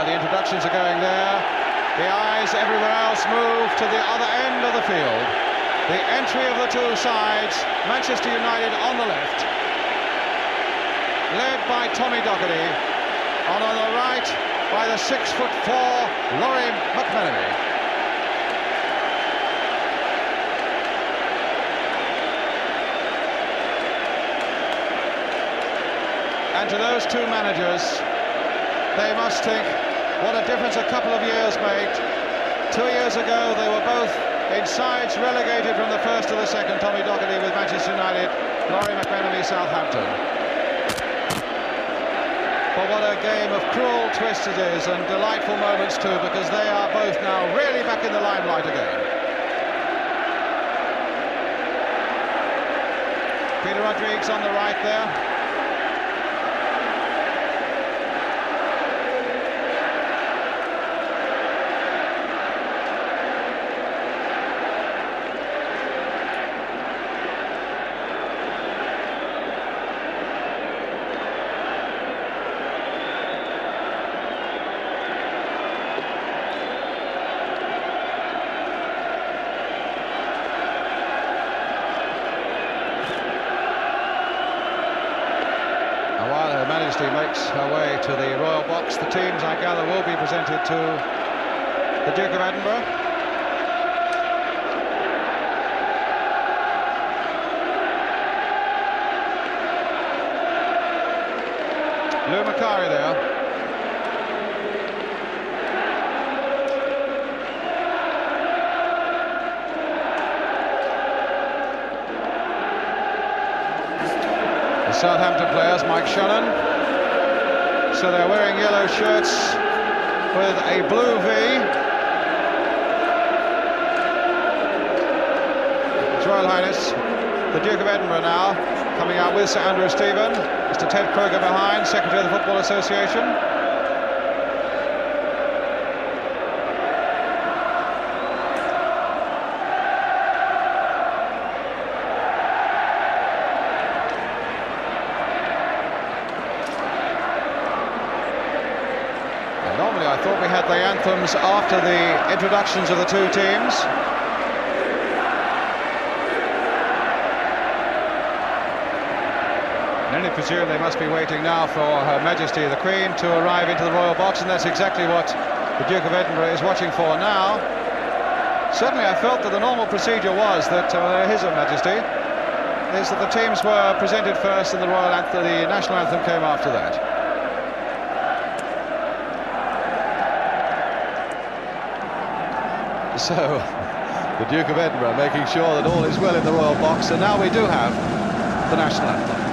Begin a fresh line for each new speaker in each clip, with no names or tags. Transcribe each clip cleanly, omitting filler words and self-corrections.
the introductions are going there. The eyes everywhere else move to the other end of the field. The entry of the two sides, Manchester United on the left, led by Tommy Docherty, and on the right by the 6'4" Laurie McMenemy. And to those two managers, they must think what a difference a couple of years made. 2 years ago they were both in sides relegated from the first to the second. Tommy Docherty with Manchester United, Laurie McMenemy, Southampton. But what a game of cruel twists it is, and delightful moments too, because they are both now really back in the limelight again. Peter Rodrigues on the right there. Majesty makes her way to the Royal Box. The teams, I gather, will be presented to the Duke of Edinburgh. Lou Macari there. The Southampton players, Mike Shannon. So they're wearing yellow shirts with a blue V. His Royal Highness, the Duke of Edinburgh now, coming out with Sir Andrew Stephen. Mr. Ted Kroger behind, Secretary of the Football Association. Normally I thought we had the anthems after the introductions of the two teams. And only presume they must be waiting now for Her Majesty the Queen to arrive into the Royal Box, and that's exactly what the Duke of Edinburgh is watching for now. Certainly I felt that the normal procedure was that His Majesty is that the teams were presented first and the Royal Anthem, the National Anthem came after that. So, the Duke of Edinburgh making sure that all is well in the Royal Box, and now we do have the National Anthem.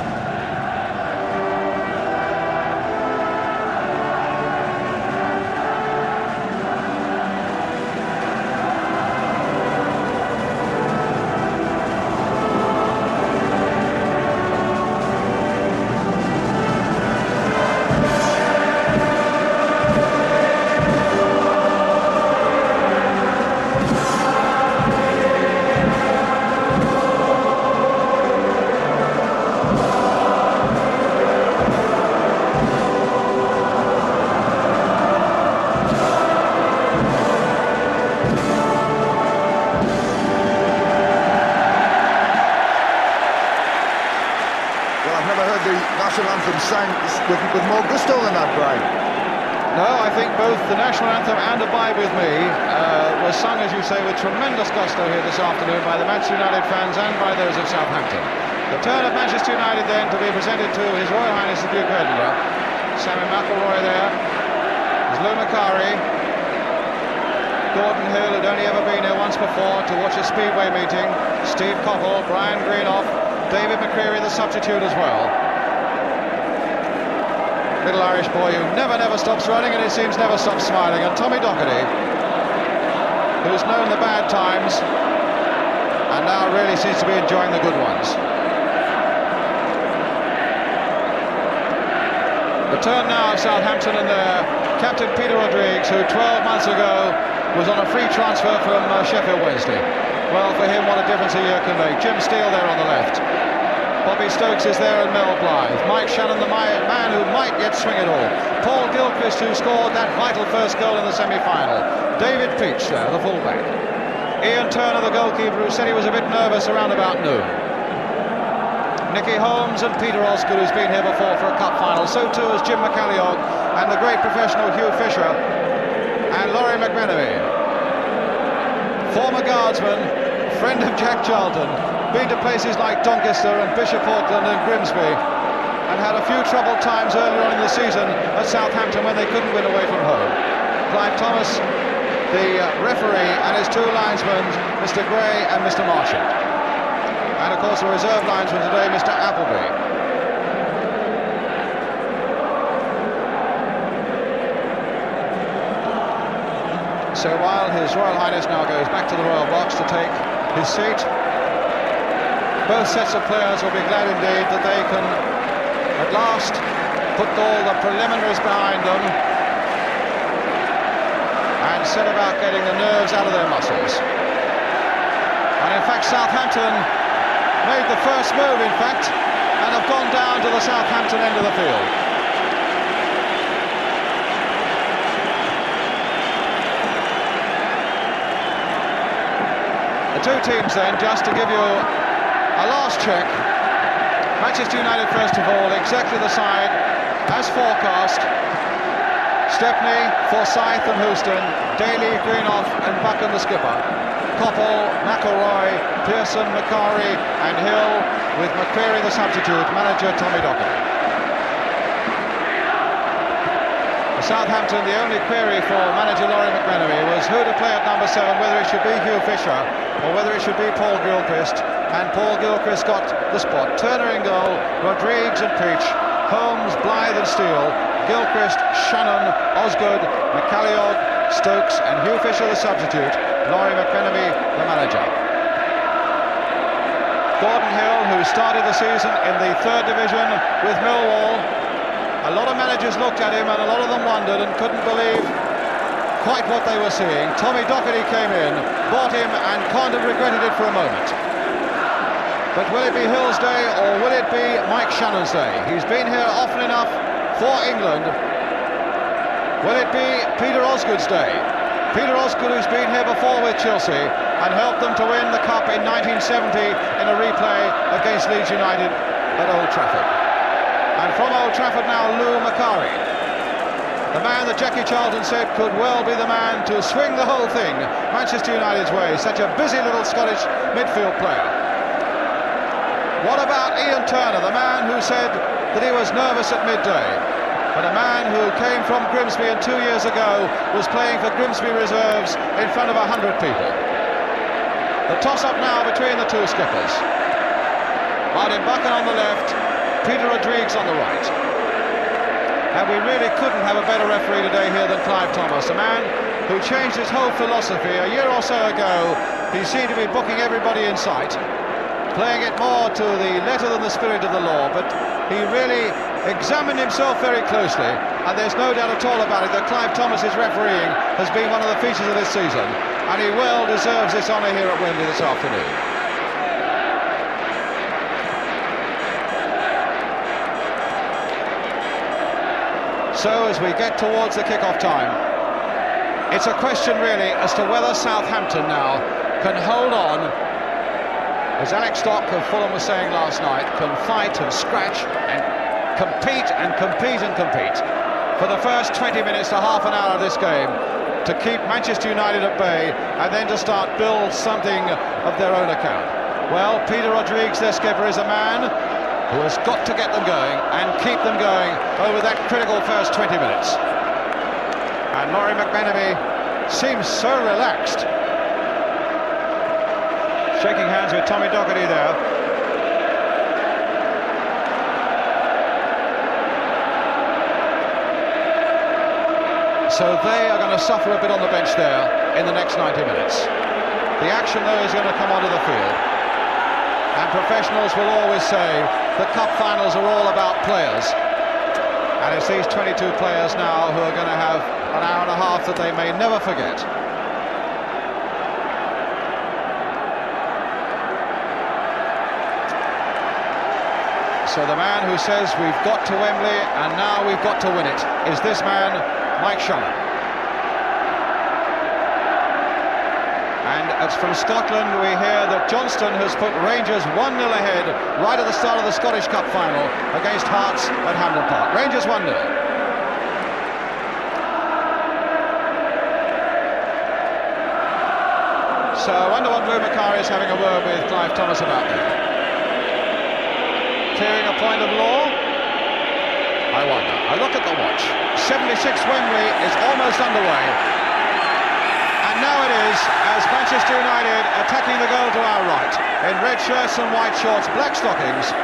National Anthem sang with more gusto than that, Brian.
No, I think both the National Anthem and Abide With Me were sung, as you say, with tremendous gusto here this afternoon by the Manchester United fans and by those of Southampton. The turn of Manchester United then to be presented to His Royal Highness the Duke of Edinburgh. Sammy McElroy there. There's Lou Macari. Gordon Hill, who'd only ever been here once before to watch a Speedway meeting. Steve Coppell, Brian Greenough, David McCreary, the substitute as well. Little Irish boy who never stops running, and it seems never stops smiling. And Tommy Docherty, who's known the bad times and now really seems to be enjoying the good ones. The turn now of Southampton and their captain Peter Rodrigues, who 12 months ago was on a free transfer from Sheffield Wednesday. Well, for him, what a difference a year can make. Jim Steele there on the left. Bobby Stokes is there and Mel Blythe. Mike Shannon, the man who might yet swing it all. Paul Gilchrist, who scored that vital first goal in the semi-final. David Peach there, the fullback. Ian Turner, the goalkeeper, who said he was a bit nervous around about noon. Nicky Holmes and Peter Osgood, who's been here before for a cup final. So too is Jim McCalliog and the great professional Hugh Fisher and Laurie McMenemy. Former guardsman, friend of Jack Charlton, been to places like Doncaster and Bishop Auckland and Grimsby, and had a few troubled times earlier on in the season at Southampton when they couldn't win away from home. Clive Thomas, the referee, and his two linesmen, Mr. Gray and Mr. Marchant. And of course the reserve linesman today, Mr. Appleby. So while His Royal Highness now goes back to the Royal Box to take his seat, both sets of players will be glad indeed that they can at last put all the preliminaries behind them and set about getting the nerves out of their muscles. And in fact Southampton made the first move in fact and have gone down to the Southampton end of the field. The two teams then, just to give you a last check. Manchester United first of all, exactly the side as forecast. Stepney, Forsyth and Houston, Daly, Greenough and Buchan the skipper. Coppell, McElroy, Pearson, Macari and Hill, with McQuarrie the substitute, manager Tommy Docherty. Southampton, the only query for manager Laurie McMenemy was who to play at number 7, whether it should be Hugh Fisher or whether it should be Paul Gilchrist, and Paul Gilchrist got the spot. Turner in goal, Rodrigues and Peach, Holmes, Blythe and Steele, Gilchrist, Shannon, Osgood, McCalliog, Stokes and Hugh Fisher the substitute, Laurie McMenemy the manager. Gordon Hill, who started the season in the 3rd division with Millwall. A lot of managers looked at him and a lot of them wondered and couldn't believe quite what they were seeing. Tommy Docherty came in, bought him and kind of regretted it for a moment. But will it be Hill's day or will it be Mike Shannon's day? He's been here often enough for England. Will it be Peter Osgood's day? Peter Osgood, who's been here before with Chelsea and helped them to win the Cup in 1970 in a replay against Leeds United at Old Trafford. And from Old Trafford now, Lou Macari, the man that Jackie Charlton said could well be the man to swing the whole thing Manchester United's way. Such a busy little Scottish midfield player. What about Ian Turner, the man who said that he was nervous at midday, but a man who came from Grimsby and 2 years ago was playing for Grimsby reserves in front of 100 people. The toss-up now between the two skippers. Martin Buchan on the left, Peter Rodrigues on the right. And we really couldn't have a better referee today here than Clive Thomas, a man who changed his whole philosophy. A year or so ago, he seemed to be booking everybody in sight, playing it more to the letter than the spirit of the law, but he really examined himself very closely, and there's no doubt at all about it that Clive Thomas's refereeing has been one of the features of this season, and he well deserves this honour here at Wembley this afternoon. So as we get towards the kick-off time, it's a question really as to whether Southampton now can hold on, as Alex Stock of Fulham was saying last night, can fight and scratch and compete and compete and compete for the first 20 minutes to half an hour of this game to keep Manchester United at bay and then to start build something of their own account. Well, Peter Rodrigues, their skipper, is a man who has got to get them going and keep them going over that critical first 20 minutes. And Laurie McMenemy seems so relaxed. Shaking hands with Tommy Docherty there. So they are going to suffer a bit on the bench there in the next 90 minutes. The action though is going to come onto the field. And professionals will always say the cup finals are all about players. And it's these 22 players now who are going to have an hour and a half that they may never forget. So the man who says we've got to Wembley and now we've got to win it is this man, Mike Shannon. And it's from Scotland we hear that Johnston has put Rangers 1-0 ahead right at the start of the Scottish Cup final against Hearts at Hampden Park. Rangers 1-0. So I wonder what Lou Macari is having a word with Clive Thomas about there. Clearing a point of law? I wonder. I look at the watch. 76 Wembley is almost underway. And now it is, as Manchester United attacking the goal to our right, in red shirts and white shorts, black stockings.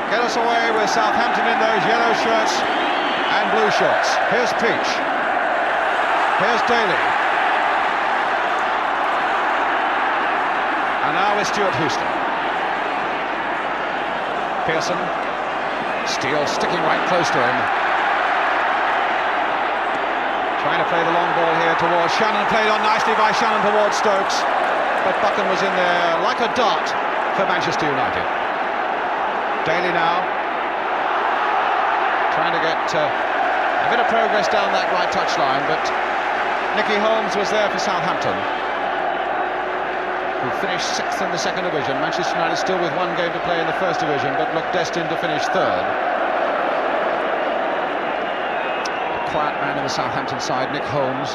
Get us away with Southampton in those yellow shirts and blue shorts. Here's Peach. Here's Daly. And now with Stuart Houston. Pearson. Steele sticking right close to him. Trying to play the long ball here towards Shannon. Played on nicely by Shannon towards Stokes. But Buchan was in there like a dart for Manchester United. Daly now. Trying to get a bit of progress down that right touchline. But Nicky Holmes was there for Southampton, who finished 6th in the second division. Manchester United still with one game to play in the first division, but look destined to finish 3rd. A quiet man in the Southampton side, Nick Holmes.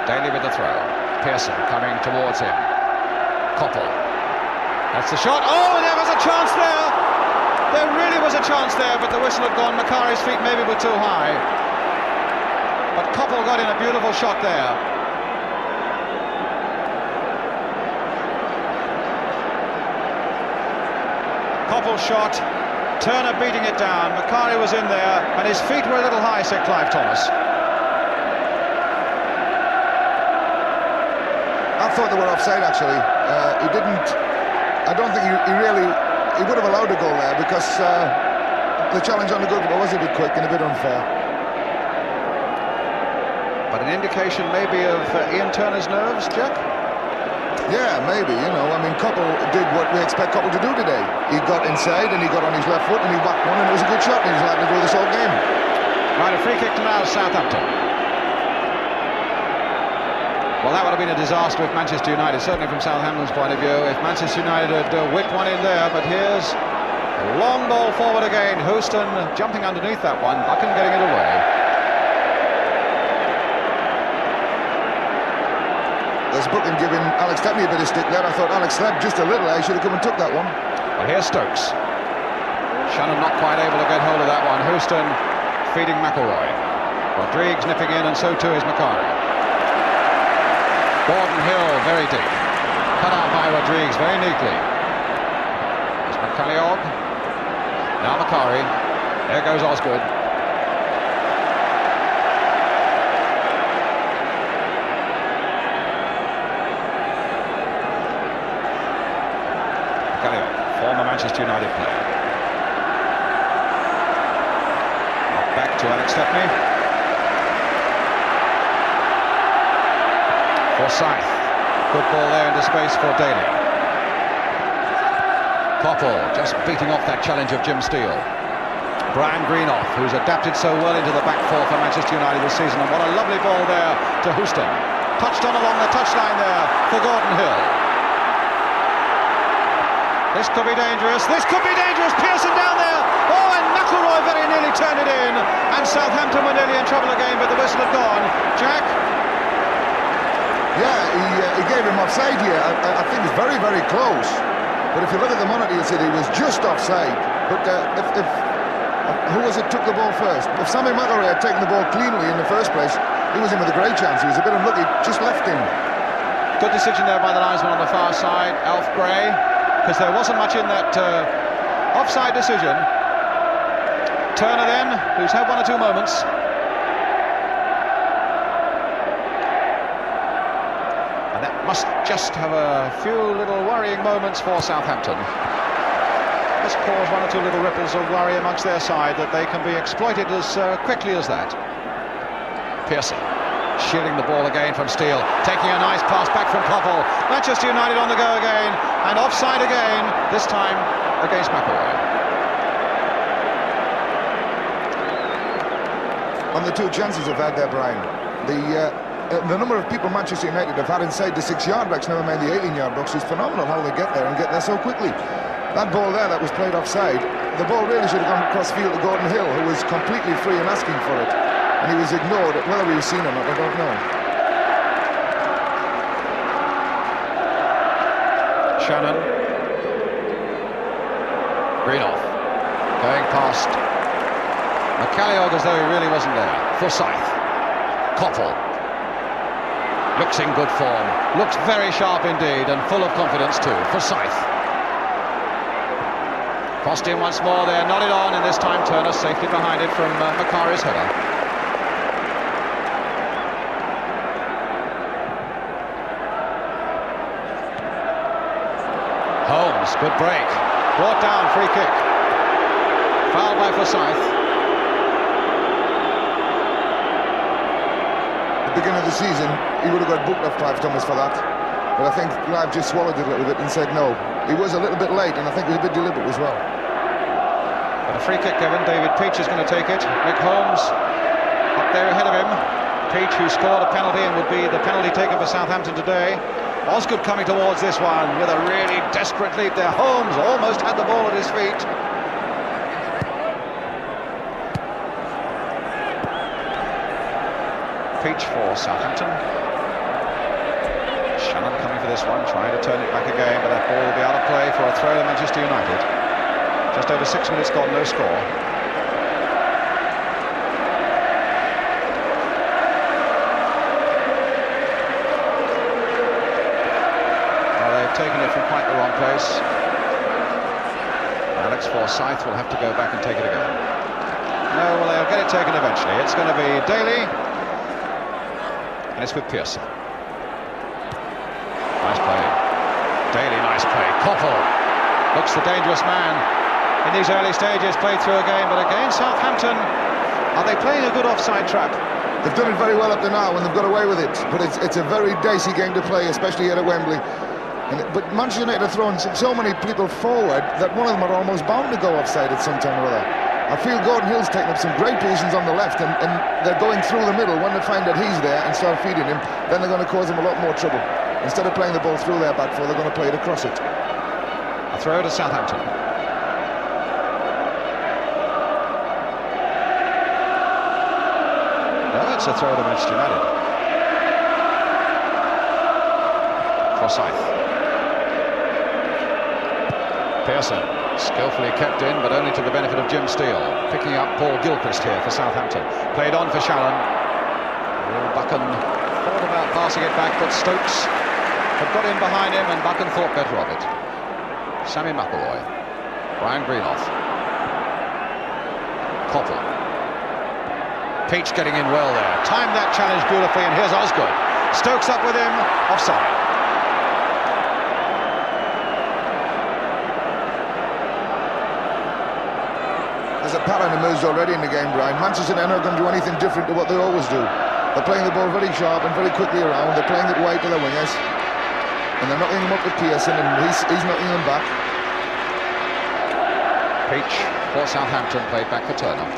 Daly with the throw. Pearson coming towards him. Koppel. That's the shot. Oh, there was a chance there. There really was a chance there, but the whistle had gone. Macari's feet maybe were too high. But Koppel got in a beautiful shot there. Koppel shot, Turner beating it down. Macari was in there, and his feet were a little high, said Clive Thomas.
I thought they were offside, actually. He didn't... I don't think he would have allowed a goal there, because the challenge on the goalkeeper was a bit quick and a bit unfair.
But an indication maybe of Ian Turner's nerves, Jack?
Yeah, maybe, you know. I mean, Koppel did what we expect Koppel to do today. He got inside and he got on his left foot and he whacked one, and it was a good shot, and he was likely to do this whole game.
Right, a free kick to now Southampton. Well, that would have been a disaster if Manchester United, certainly from Southampton's point of view, if Manchester United had whipped one in there. But here's a long ball forward again. Houston jumping underneath that one, Buchan getting it away.
There's Buchan giving Alex Stepney a bit of stick there. I thought Alex slept just a little. I should have come and took that one.
Well, here's Stokes. Shannon not quite able to get hold of that one. Houston feeding McElroy. Rodrigues nipping in, and so too is Macari. Gordon Hill very deep. Cut out by Rodrigues very neatly. There's McCalliog. Now Macari. There goes Osgood. Former Manchester United player. Back to Alex Stepney. Forsyth. Good ball there into space for Daly. Koppel just beating off that challenge of Jim Steele. Brian Greenoff, who's adapted so well into the back four for Manchester United this season. And what a lovely ball there to Houston. Touched on along the touchline there for Gordon Hill. This could be dangerous. This could be dangerous. Pearson down there. Oh, and McElroy very nearly turned it in. And Southampton were nearly in trouble again, but the whistle had gone. Jack?
Yeah, he gave him offside here. I think it's very, very close. But if you look at the monitor, you'll see he was just offside. But if who was it took the ball first? If Sammy McElroy had taken the ball cleanly in the first place, he was in with a great chance. He was a bit unlucky, just left him.
Good decision there by the linesman on the far side, Alf Gray. Because there wasn't much in that offside decision. Turner then, who's had one or two moments. And that must just have a few little worrying moments for Southampton. Just cause one or two little ripples of worry amongst their side that they can be exploited as quickly as that. Pearson. Shielding the ball again from Steele, taking a nice pass back from Koppel. Manchester United on the go again, and offside again, this time against McAvoy.
On the two chances they've had there, Brian, the number of people Manchester United have had inside the 6-yard box, never mind the 18-yard box, is phenomenal how they get there and get there so quickly. That ball there that was played offside, the ball really should have gone across field to Gordon Hill, who was completely free and asking for it. And he was ignored. Whether he was seen or not, I don't know.
Shannon. Greenoff. Going past McCalliog as though he really wasn't there. Forsyth. Koppel. Looks in good form. Looks very sharp indeed and full of confidence too. Forsyth. Crossed in once more there, nodded on, and this time Turner safely behind it from Macari's header. Holmes, good break. Brought down, free kick. Foul by Forsyth.
At the beginning of the season, he would have got booked off Clive Thomas for that. But I think Clive just swallowed it a little bit and said no. He was a little bit late, and I think he was a bit deliberate as well.
But a free kick, Kevin. David Peach is going to take it. Rick Holmes up there ahead of him. Peach, who scored a penalty and would be the penalty taker for Southampton today. Osgood coming towards this one with a really desperate leap there. Holmes almost had the ball at his feet. Peach for Southampton. Shannon coming for this one, trying to turn it back again, but that ball will be out of play for a throw to Manchester United. Just over 6 minutes gone, no score. Taken it from quite the wrong place. Alex Forsyth will have to go back and take it again. No, well, they'll get it taken eventually. It's going to be Daly, and it's with Pearson. Nice play. Daly, nice play. Koppel looks the dangerous man in these early stages. Played through again, but again, Southampton, are they playing a good offside trap?
They've done it very well up to now, and they've got away with it. But it's a very dicey game to play, especially here at Wembley. But Manchester United are throwing so many people forward that one of them are almost bound to go offside at some time or other. I feel Gordon Hill's taking up some great positions on the left, and they're going through the middle. When they find that he's there and start feeding him, then they're going to cause him a lot more trouble. Instead of playing the ball through their back four, they're going to play it across it.
A throw to Southampton. No, it's a throw to Manchester United. Forsyth. Pearson, skillfully kept in, but only to the benefit of Jim Steele. Picking up Paul Gilchrist here for Southampton. Played on for Shannon. Buchan thought about passing it back, but Stokes had got in behind him, and Buchan thought better of it. Sammy McAvoy. Brian Greenoff. Koppel. Peach getting in well there. Timed that challenge beautifully, and here's Osgood. Stokes up with him, offside.
There's a pattern emerged already in the game, Brian. Manchester United are not going to do anything different to what they always do. They're playing the ball very sharp and very quickly around. They're playing it wide to the wingers, and they're knocking them up with Pearson, and he's knocking them back.
Peach for Southampton, played back for Turner.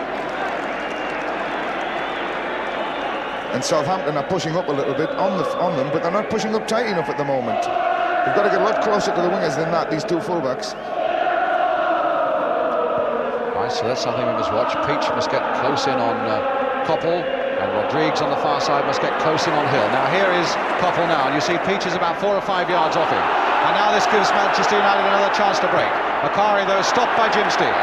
And Southampton are pushing up a little bit on them, but they're not pushing up tight enough at the moment. They've got to get a lot closer to the wingers than that, these two fullbacks.
So that's something we must watch. Peach must get close in on Koppel, and Rodriguez on the far side must get close in on Hill. Now here is Koppel now, and you see Peach is about 4 or 5 yards off him. And now this gives Manchester United another chance to break. Macari, though, stopped by Jim Steele.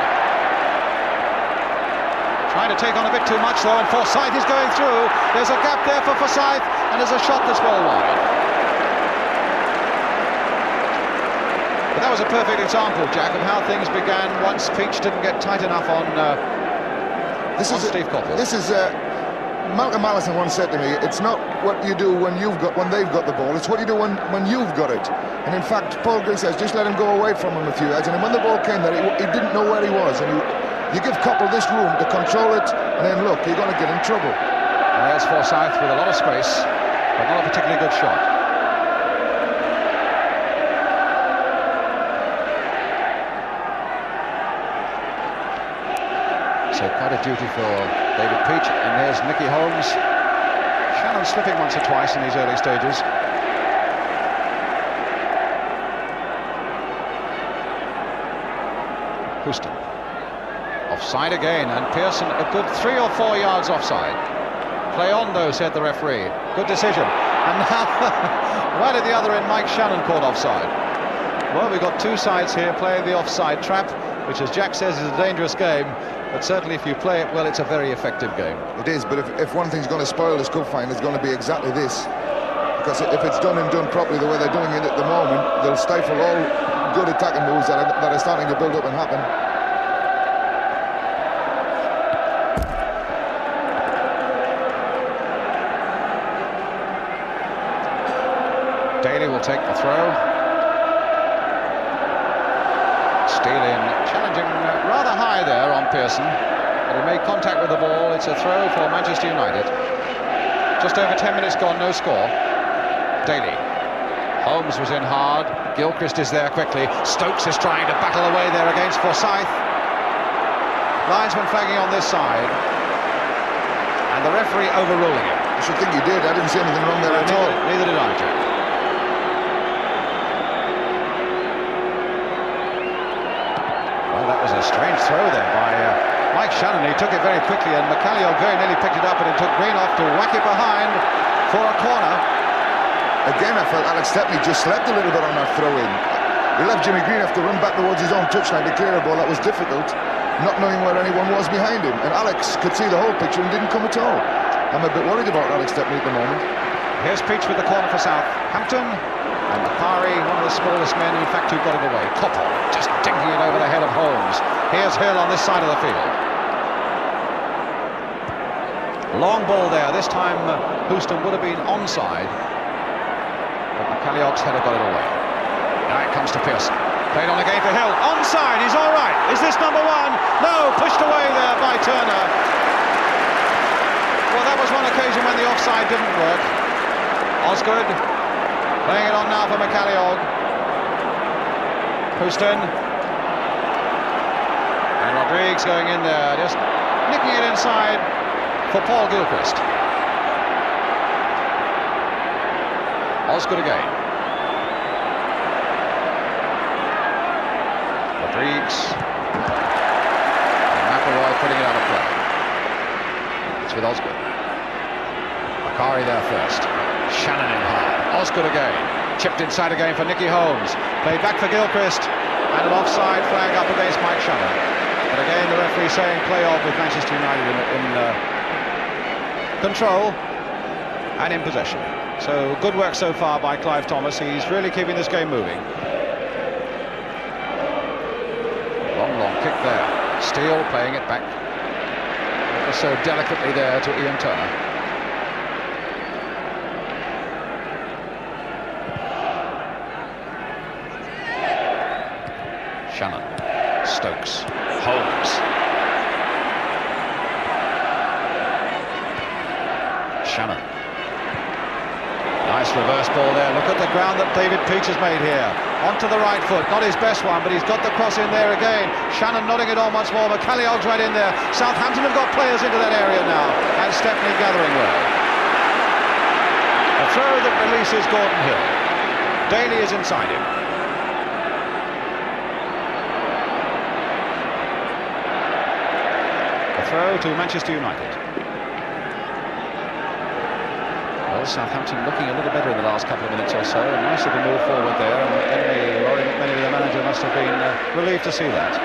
Trying to take on a bit too much, though, and Forsyth is going through. There's a gap there for Forsyth, and there's a shot that's well wide. That was a perfect example, Jack, of how things began once Peach didn't get tight enough on Steve Koppel.
This is Malcolm Allison once said to me, it's not what you do when they've got the ball, it's what you do when you've got it. And in fact, Paul Green says just let him go away from him a few yards, and when the ball came there, he didn't know where he was, and you give Koppel this room to control it, and then look, you're going to get in trouble.
And there's Forsyth with a lot of space, but not a particularly good shot. So quite a duty for David Peach, and there's Nicky Holmes. Shannon slipping once or twice in these early stages. Houston. Offside again, and Pearson a good 3 or 4 yards offside. Play on though, said the referee. Good decision. And now, right at the other end, Mike Shannon caught offside. Well, we've got two sides here playing the offside trap, which, as Jack says, is a dangerous game. But certainly if you play it well, it's a very effective game.
It is, but if one thing's going to spoil this cup final, it's going to be exactly this. Because if it's done and done properly the way they're doing it at the moment, they'll stifle all good attacking moves that are starting to build up and happen.
Daly will take the throw. Steele challenging rather high there on Pearson, but he made contact with the ball. It's a throw for Manchester United. Just over 10 minutes gone, no score. Daly. Holmes was in hard. Gilchrist is there quickly. Stokes is trying to battle away there against Forsyth. Linesman flagging on this side, and the referee overruling it.
I should think he did. I didn't see anything wrong there at all.
Neither did I, Jack. Well, that was a strange throw there by Mike Shannon. He took it very quickly, and McCalliog very nearly picked it up, and it took Green off to whack it behind for a corner.
Again, I felt Alex Stepney just slept a little bit on that throw-in. He left Jimmy Green have to run back towards his own touchline to clear a ball that was difficult, not knowing where anyone was behind him. And Alex could see the whole picture and didn't come at all. I'm a bit worried about Alex Stepney at the moment.
Here's Peach with the corner for Southampton. And Macari, one of the smallest men, in fact, who got it away. Koppel just dinking it over the head of Holmes. Here's Hill on this side of the field. Long ball there. This time Houston would have been onside. But McCalliog's header got it away. Now it comes to Pearson. Played on again for Hill. Onside, he's all right. Is this number one? No, pushed away there by Turner. Well, that was one occasion when the offside didn't work. Osgood playing it on now for McCalliog. Houston. And Rodriguez going in there, just nicking it inside for Paul Gilchrist. Osgood again. Rodriguez. And McElroy putting it out of play. It's with Osgood. Macari there first. Shannon in hard. Osgood again. Chipped inside again for Nicky Holmes. Played back for Gilchrist. And an offside flag up against Mike Shannon. But again, the referee saying play off with Manchester United in control and in possession. So good work so far by Clive Thomas. He's really keeping this game moving. Long kick there. Steele playing it back. Ever so delicately there to Ian Turner. Shannon. Stokes. Holmes. Shannon. Nice reverse ball there. Look at the ground that David Peach has made here. Onto the right foot. Not his best one, but he's got the cross in there again. Shannon nodding it on once more. McCalliog's right in there. Southampton have got players into that area now. And Stepney gathering well. A throw that releases Gordon Hill. Daly is inside him. A throw to Manchester United. Well, Southampton looking a little better in the last couple of minutes or so. A nice little move forward there, and Laurie McMenemy, the manager, must have been relieved to see that.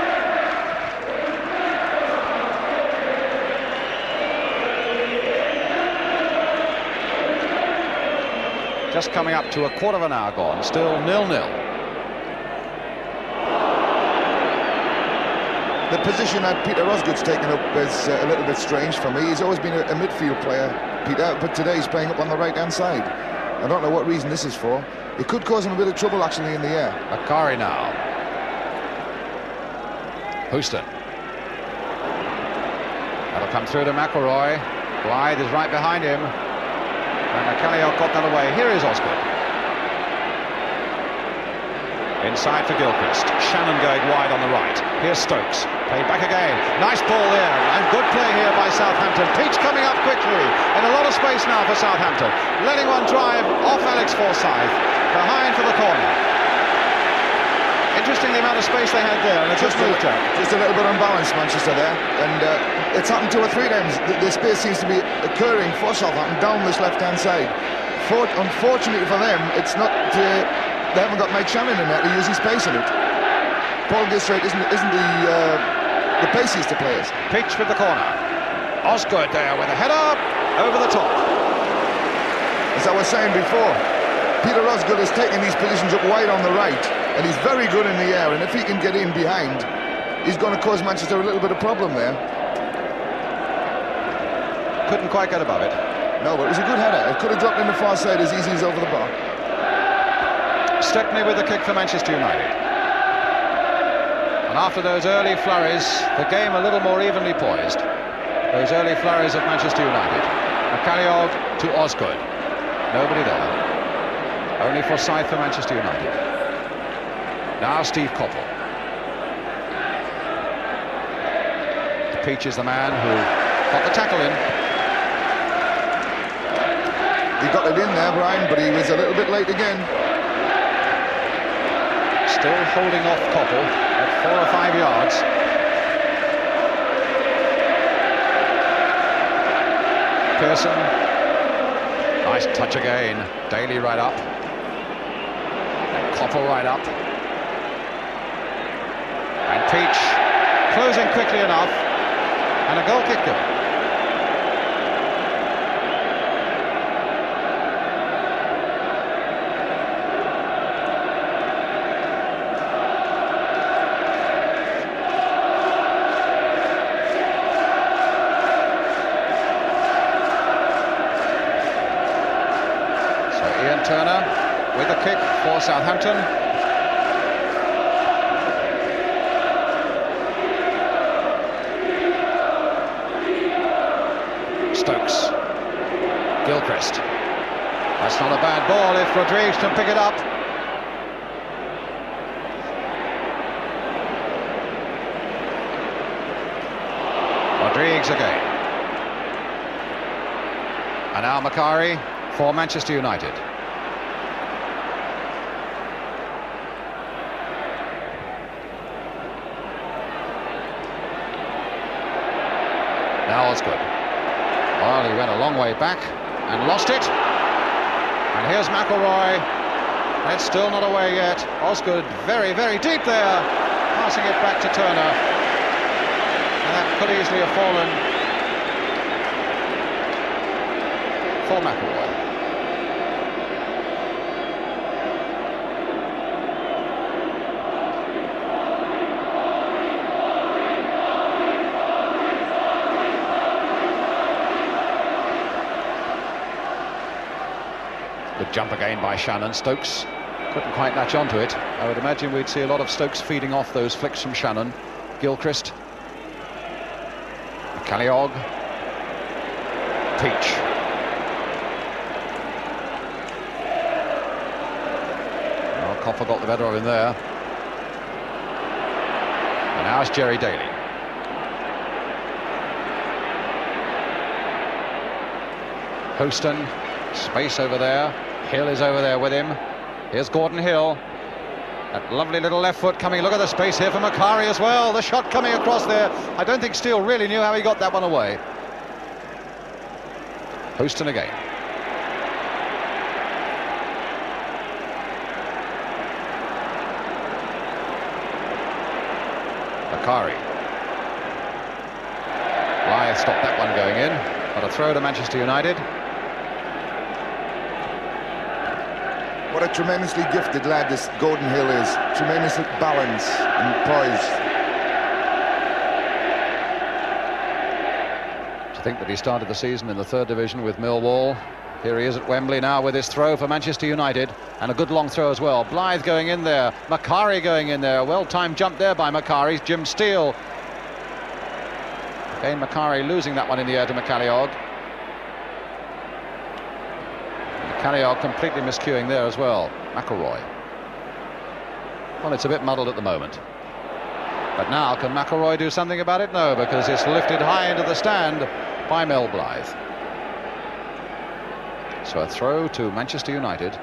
Just coming up to a quarter of an hour gone, still 0-0.
The position that Peter Osgood's taken up is a little bit strange for me. He's always been a midfield player, Peter, but today he's playing up on the right-hand side. I don't know what reason this is for. It could cause him a bit of trouble, actually, in the air.
Macari now. Houston. That'll come through to McElroy. Blythe is right behind him, and McCalliog got that away. Here is Osgood. Inside for Gilchrist. Shannon going wide on the right. Here's Stokes. Played back again. Nice ball there, and good play here by Southampton. Peach coming up quickly, and a lot of space now for Southampton. Letting one drive off Alex Forsyth. Behind for the corner. Interesting the amount of space they had there, and it's just moved out.
Just a little bit unbalanced, Manchester there, and it's happened 2 or 3 times. The space seems to be occurring for Southampton down this left-hand side. Unfortunately for them, it's not. They haven't got Mike Shannon in there to use his pace in it. Paul Gistraght isn't the paciest of players.
Peach with the corner. Osgood there with a header over the top.
As I was saying before, Peter Osgood is taking these positions up wide on the right, and he's very good in the air, and if he can get in behind, he's going to cause Manchester a little bit of problem there.
Couldn't quite get above it.
No, but it was a good header. It could have dropped in the far side as easy as over the bar.
Stepney with the kick for Manchester United. And after those early flurries, the game a little more evenly poised. Those early flurries of Manchester United. McCalliog to Osgood. Nobody there. Only Forsyth for Manchester United. Now Steve Coppell. Peach is the man who got the tackle in.
He got it in there, Brian, but he was a little bit late again.
Still holding off Coppell at 4 or 5 yards. Pearson. Nice touch again. Daly right up. And Coppell right up. And Peach closing quickly enough. And a goal kick going. Turner with a kick for Southampton. Stokes. Gilchrist. That's not a bad ball if Rodriguez can pick it up. Rodriguez again. And now Macari for Manchester United. Now Osgood. Well, he went a long way back and lost it. And here's McElroy. It's still not away yet. Osgood very, very deep there. Passing it back to Turner. And that could easily have fallen for McElroy. Good jump again by Shannon. Stokes couldn't quite latch onto it. I would imagine we'd see a lot of Stokes feeding off those flicks from Shannon. Gilchrist. McCalliog. Peach. Well, Copper got the better of him there. And now it's Jerry Daly. Houston. Space over there. Hill is over there with him. Here's Gordon Hill. That lovely little left foot coming. Look at the space here for Macari as well. The shot coming across there. I don't think Steele really knew how he got that one away. Houston again. Macari. Blythe stopped that one going in. But a throw to Manchester United.
What a tremendously gifted lad this Gordon Hill is. Tremendous balance and poise.
To think that he started the season in the 3rd division with Millwall. Here he is at Wembley now with his throw for Manchester United. And a good long throw as well. Blythe going in there. Macari going in there. Well-timed jump there by Macari. Jim Steele. Again, Macari losing that one in the air to McCalliog. Calliope completely miscuing there as well. McElroy. Well, it's a bit muddled at the moment. But now, can McElroy do something about it? No, because it's lifted high into the stand by Mel Blythe. So a throw to Manchester United.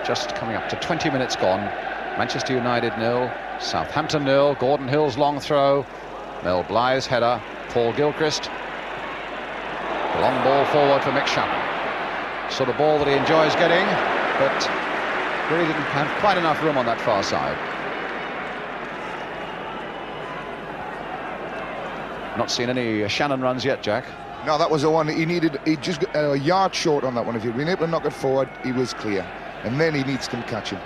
Just coming up to 20 minutes gone. Manchester United 0, Southampton 0. Gordon Hill's long throw. Mel Blythe's header. Paul Gilchrist. Long ball forward for Mick Shannon. Sort of ball that he enjoys getting, but really didn't have quite enough room on that far side. Not seen any Shannon runs yet, Jack.
No, that was the one he needed. He just got a yard short on that one. If he'd been able to knock it forward, he was clear. And then he needs to catch him.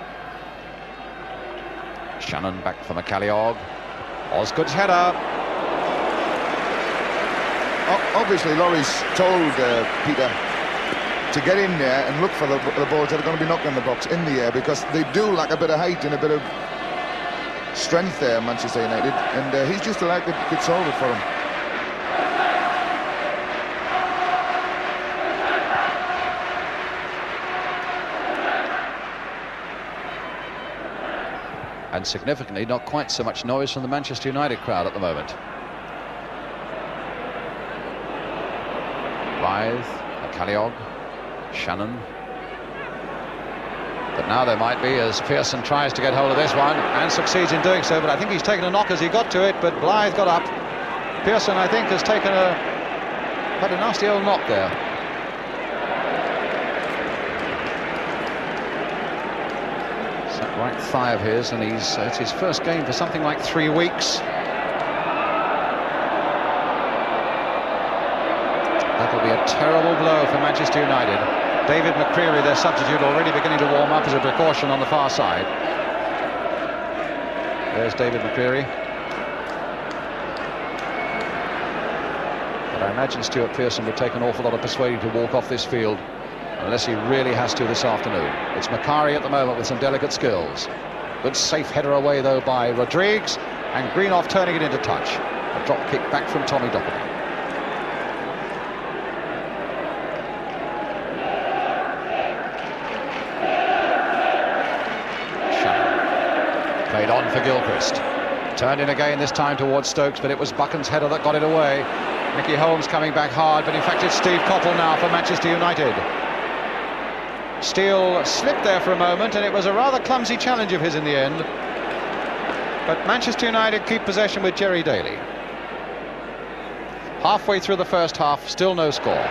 Shannon back for McCalliog. Osgood's header.
Obviously, Laurie's told Peter to get in there and look for the balls that are going to be knocked in the box in the air, because they do lack a bit of height and a bit of strength there, Manchester United, and he's just allowed to could solve it for him.
And significantly, not quite so much noise from the Manchester United crowd at the moment. Blythe, McCalliog, Shannon. But now there might be, as Pearson tries to get hold of this one and succeeds in doing so, but I think he's taken a knock as he got to it, but Blythe got up. Pearson, I think, has had a nasty old knock there. It's that right thigh of his, and it's his first game for something like 3 weeks. That'll be a terrible blow for Manchester United. David McCreary, their substitute, already beginning to warm up as a precaution on the far side. There's David McCreary. But I imagine Stuart Pearson would take an awful lot of persuading to walk off this field, unless he really has to this afternoon. It's Macari at the moment with some delicate skills. Good safe header away, though, by Rodrigues, and Greenoff turning it into touch. A drop kick back from Tommy Doherty. Played on for Gilchrist. Turned in again this time towards Stokes, but it was Buchan's header that got it away. Nicky Holmes coming back hard, but in fact it's Steve Coppell now for Manchester United. Steele slipped there for a moment, and it was a rather clumsy challenge of his in the end. But Manchester United keep possession with Jerry Daly. Halfway through the first half, still no score.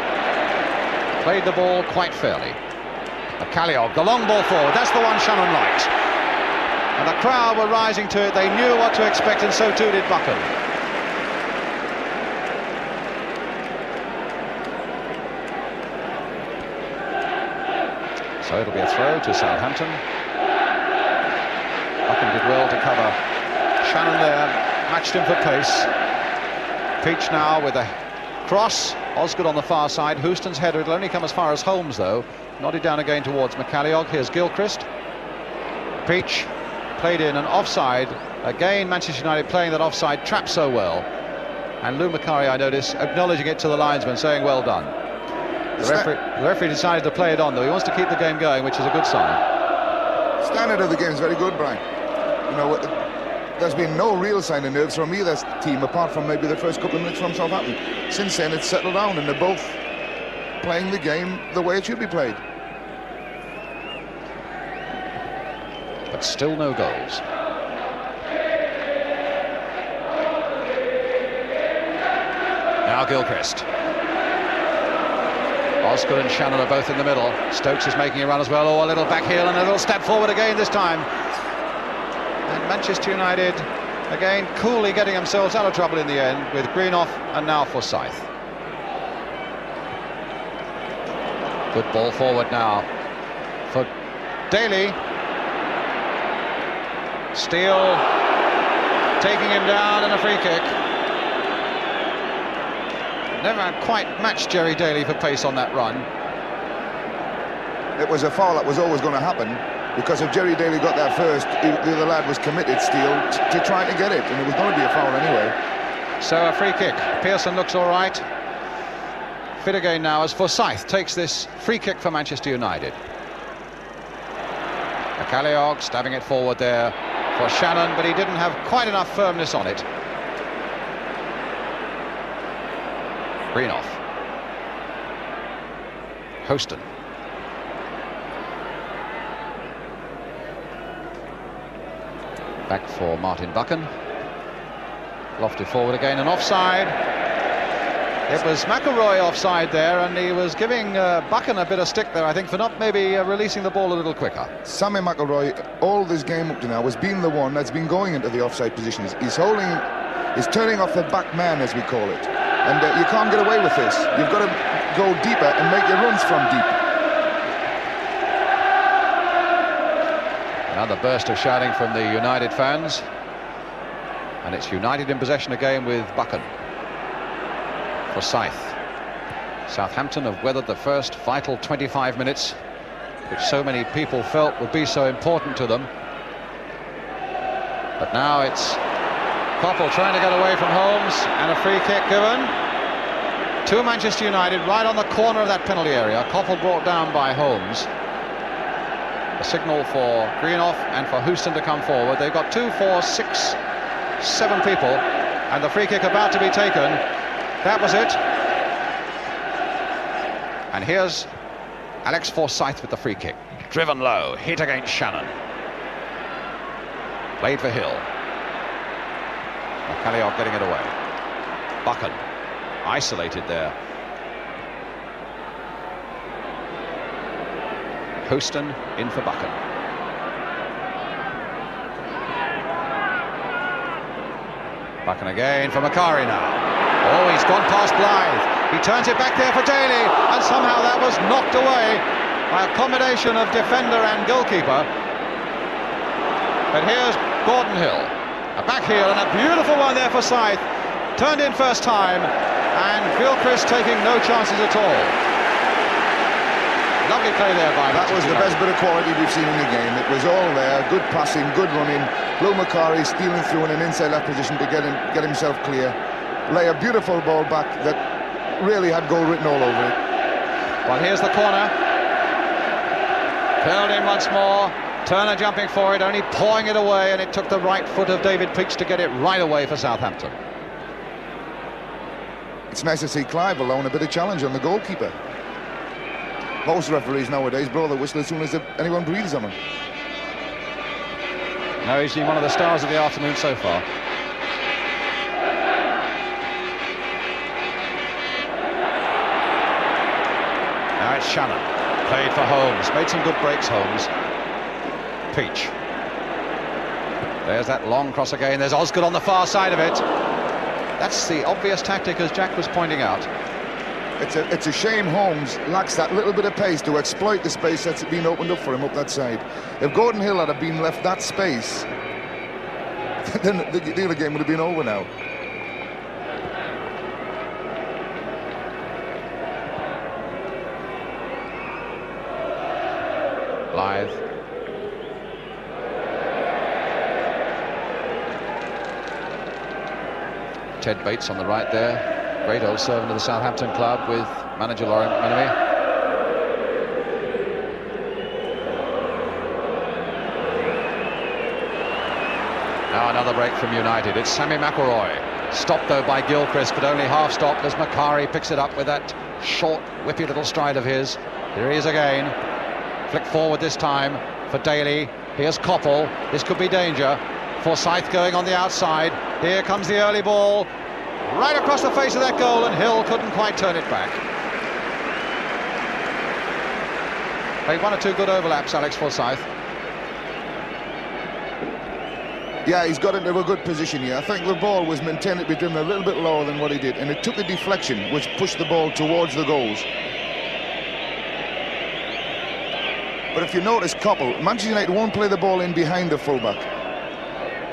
Played the ball quite fairly. Calliope, the long ball forward, that's the one Shannon likes. And the crowd were rising to it. They knew what to expect, and so too did Buchan. So it'll be a throw to Southampton. Buchan did well to cover Shannon there, matched him for pace. Peach now with a cross. Osgood on the far side. Houston's header, it'll only come as far as Holmes, though. Nodded down again towards McCalliog. Here's Gilchrist. Peach played in and offside. Again, Manchester United playing that offside trap so well. And Lou Macari, I notice, acknowledging it to the linesman, saying well done. The referee decided to play it on, though. He wants to keep the game going, which is a good sign.
Standard of the game is very good, Brian. You know, there's been no real sign of nerves from either team, apart from maybe the first couple of minutes from Southampton. Since then, it's settled down, and they're both playing the game the way it should be played.
But still no goals. Now Gilchrist. Osgood and Shannon are both in the middle. Stokes is making a run as well. Oh, a little back heel and a little step forward again this time. And Manchester United again coolly getting themselves out of trouble in the end with Greenoff and now Forsyth. Good ball forward now for Daly. Steele taking him down and a free kick. Never quite matched Jerry Daly for pace on that run.
It was a foul that was always going to happen, because if Jerry Daly got there first, the other lad was committed, Steele, to trying to get it, and it was going to be a foul anyway.
So a free kick. Pearson looks all right. fit again now as Forsyth takes this free kick for Manchester United. McCalliog stabbing it forward there for Shannon, but he didn't have quite enough firmness on it. Greenoff. Houston. Back for Martin Buchan. Lofted forward again and offside. It was McElroy offside there, and he was giving Buchan a bit of stick there, I think, for not maybe releasing the ball a little quicker.
Sammy McElroy, all this game up to now, has been the one that's been going into the offside position. He's turning off the back man, as we call it. And you can't get away with this. You've got to go deeper and make your runs from deep.
Another burst of shouting from the United fans. And it's United in possession again with Buchan. Forsyth. Southampton have weathered the first vital 25 minutes, which so many people felt would be so important to them. But now it's Koppel trying to get away from Holmes, and a free kick given to Manchester United right on the corner of that penalty area. Koppel brought down by Holmes. A signal for Greenoff and for Houston to come forward. They've got 2, 4, 6, 7 people, and the free kick about to be taken. That was it. And here's Alex Forsyth with the free kick. Driven low, hit against Shannon. Played for Hill. McCalliog getting it away. Buchan isolated there. Houston in for Buchan. Buchan again for Macari now. Oh, he's gone past Blythe. He turns it back there for Daly, and somehow that was knocked away by a combination of defender and goalkeeper. But here's Gordon Hill. A back heel and a beautiful one there for Scythe. Turned in first time, and Gilchrist taking no chances at all. Lovely play there by
That was the best bit of quality we've seen in the game. It was all there. Good passing, good running. Blue Macari stealing through in an inside left position to get himself clear. Lay a beautiful ball back that really had goal written all over it.
Well, here's the corner. Curled in once more. Turner jumping for it, only pawing it away, and it took the right foot of David Peach to get it right away for Southampton.
It's nice to see Clive allowing a bit of challenge on the goalkeeper. Most referees nowadays blow the whistle as soon as anyone breathes on them.
No, he's been one of the stars of the afternoon so far. Now it's Shannon. Played for Holmes. Made some good breaks, Holmes. Peach. There's that long cross again. There's Osgood on the far side of it. That's the obvious tactic, as Jack was pointing out.
It's a shame Holmes lacks that little bit of pace to exploit the space that's been opened up for him up that side. If Gordon Hill had been left that space, then the other game would have been over now.
Blythe. Ted Bates on the right there. Great old servant of the Southampton club with manager Laurent Menemy. Now another break from United. It's Sammy McElroy. Stopped though by Gilchrist, but only half stopped as Macari picks it up with that short, whippy little stride of his. Here he is again. Flick forward this time for Daly. Here's Koppel. This could be danger. Forsyth going on the outside. Here comes the early ball. Right across the face of that goal, and Hill couldn't quite turn it back. Played 1 or 2 good overlaps, Alex Forsyth.
Yeah, he's got into a good position here. I think the ball was intended to be driven a little bit lower than what he did, and it took a deflection which pushed the ball towards the goals. But if you notice, Koppel, Manchester United won't play the ball in behind the fullback.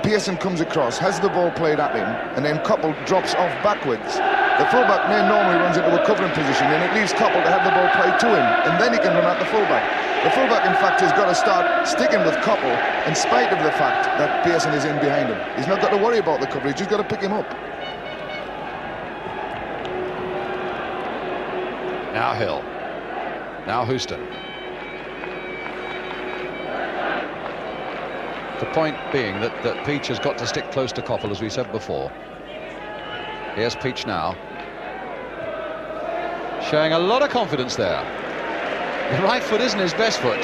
Pearson comes across, has the ball played at him, and then Koppel drops off backwards. The fullback then normally runs into a covering position, and it leaves Koppel to have the ball played to him, and then he can run at the fullback. The fullback, in fact, has got to start sticking with Koppel in spite of the fact that Pearson is in behind him. He's not got to worry about the coverage, he's got to pick him up.
Now Hill. Now Houston. The point being that Peach has got to stick close to Koppel, as we said before. Here's Peach now. Showing a lot of confidence there. The right foot isn't his best foot.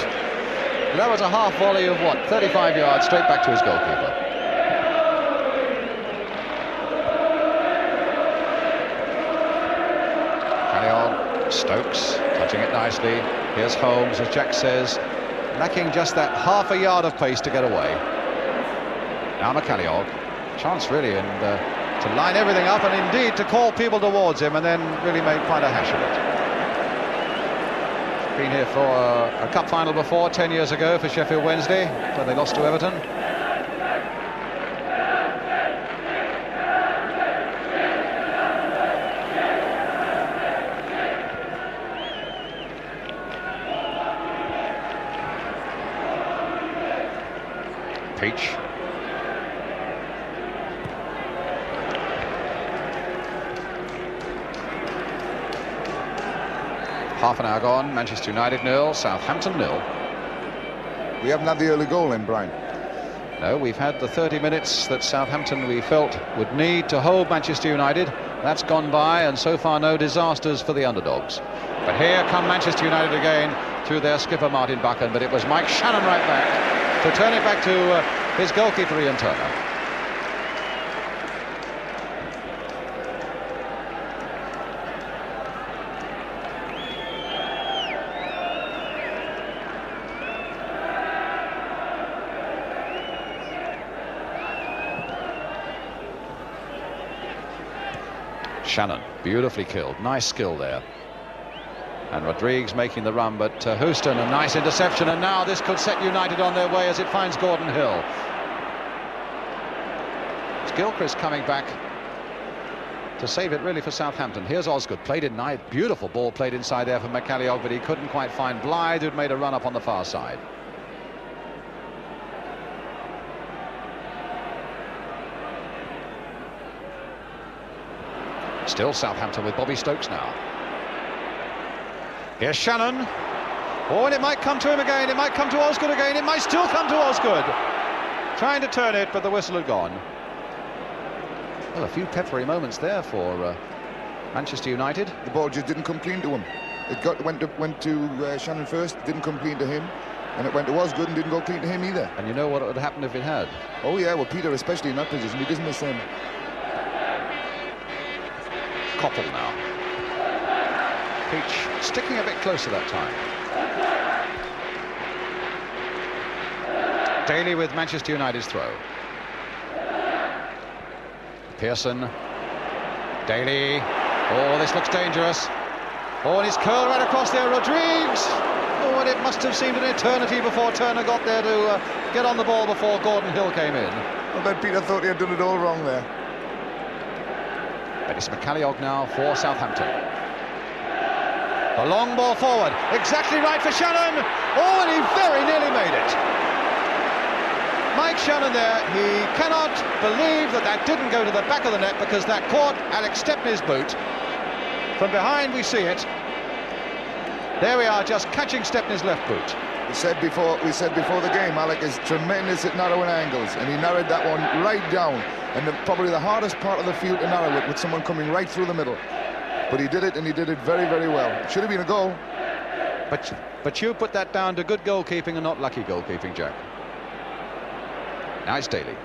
That was a half volley of what? 35 yards straight back to his goalkeeper. Canion, Stokes, touching it nicely. Here's Holmes, as Jack says, lacking just that half a yard of pace to get away. Now McCalliog, chance really, and to line everything up and indeed to call people towards him and then really make quite a hash of it. Been here for a cup final before, 10 years ago for Sheffield Wednesday, when they lost to Everton. Peach. Half an hour gone, Manchester United 0, Southampton 0.
We haven't had the early goal in, Brian.
No, we've had the 30 minutes that Southampton we felt would need to hold Manchester United. That's gone by, and so far no disasters for the underdogs. But here come Manchester United again through their skipper Martin Buchan, but it was Mike Shannon right back to turn it back to his goalkeeper Ian Turner. Shannon, beautifully killed, nice skill there. And Rodriguez making the run, but Houston, a nice interception, and now this could set United on their way as it finds Gordon Hill. It's Gilchrist coming back to save it really for Southampton. Here's Osgood, played in nice, beautiful ball played inside there for McCalliog, but he couldn't quite find Blythe, who'd made a run up on the far side. Still Southampton with Bobby Stokes now. Here's Shannon. Oh, and it might come to him again. It might come to Osgood again. It might still come to Osgood. Trying to turn it, but the whistle had gone. Well, a few peppery moments there for Manchester United.
The ball just didn't come clean to him. It went to Shannon first, didn't come clean to him, and it went to Osgood and didn't go clean to him either.
And you know what would have happened if it had?
Oh yeah, well Peter, especially in that position, he doesn't miss him.
Koppel now. Peach sticking a bit closer that time. Daly with Manchester United's throw. Pearson. Daly. Oh, this looks dangerous. Oh, and he's curled right across there. Rodriguez. Oh, and it must have seemed an eternity before Turner got there to get on the ball before Gordon Hill came in.
I bet Peter thought he had done it all wrong there.
But it's McCalliog now for Southampton. The long ball forward, exactly right for Shannon. Oh, and he very nearly made it. Mike Shannon there, he cannot believe that didn't go to the back of the net because that caught Alex Stepney's boot. From behind we see it. There we are, just catching Stepney's left boot.
We said before the game, Alec is tremendous at narrowing angles, and he narrowed that one right down. And probably the hardest part of the field to narrow it with someone coming right through the middle. But he did it, and he did it very, very well. It should have been a goal.
But you put that down to good goalkeeping and not lucky goalkeeping, Jack. Now it's Daly.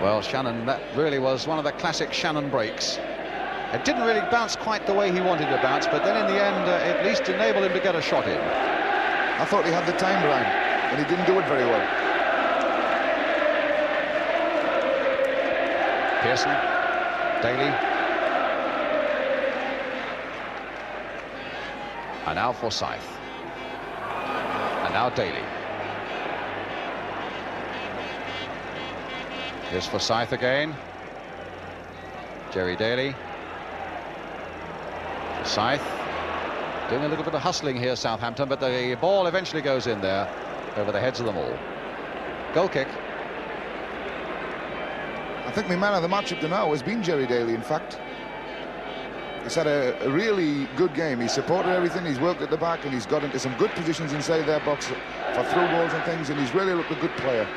Well, Shannon, that really was one of the classic Shannon breaks. It didn't really bounce quite the way he wanted to bounce, but then in the end, at least enabled him to get a shot in.
I thought he had the time, Brian, and he didn't do it very well.
Pearson, Daly. And now Forsyth. And now Daly. Here's Forsyth again. Jerry Daly. Forsyth. Doing a little bit of hustling here, Southampton, but the ball eventually goes in there over the heads of them all. Goal kick.
I think my man of the match up to now has been Jerry Daly, in fact. He's had a really good game. He's supported everything, he's worked at the back, and he's got into some good positions inside their box for through balls and things, and he's really looked a good player.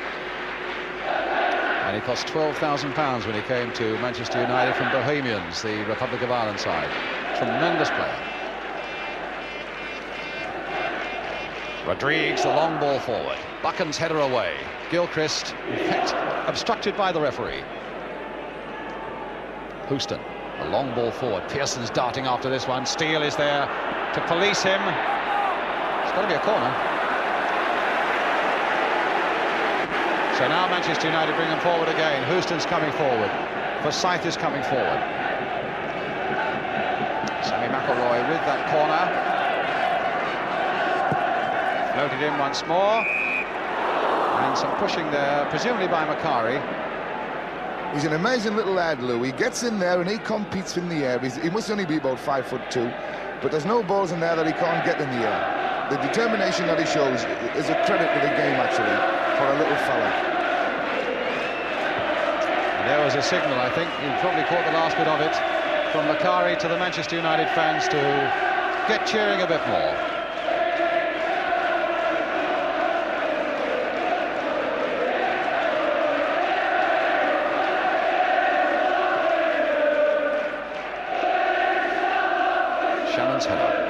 And he cost £12,000 when he came to Manchester United from Bohemians, the Republic of Ireland side. Tremendous player. Rodrigues, the long ball forward. Buchan's header away. Gilchrist, in fact, obstructed by the referee. Houston, a long ball forward. Pearson's darting after this one. Steele is there to police him. It's got to be a corner. So now Manchester United bring them forward again. Houston's coming forward. Forsyth is coming forward. Sammy McElroy with that corner. Floated in once more. And some pushing there, presumably by Macari.
He's an amazing little lad, Lou. He gets in there and he competes in the air. He must only be about 5'2", but there's no balls in there that he can't get in the air. The determination that he shows is a credit to the game, actually, for a little fella.
And there was a signal, I think, you probably caught the last bit of it, from Macari to the Manchester United fans to get cheering a bit more. Shannon's header.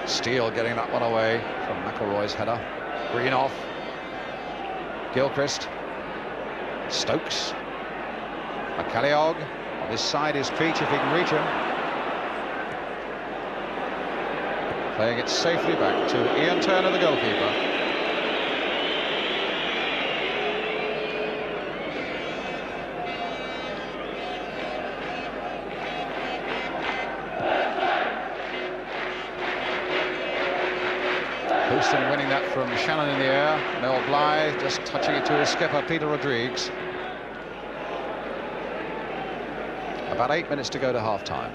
Steele getting that one away from McElroy's header. Green off. Gilchrist. Stokes. McCalliog. On this side is Peach if he can reach him. Playing it safely back to Ian Turner, the goalkeeper. Houston winning that from Shannon in the air. Mel Bly just touching it to his skipper, Peter Rodrigues. About 8 minutes to go to half-time.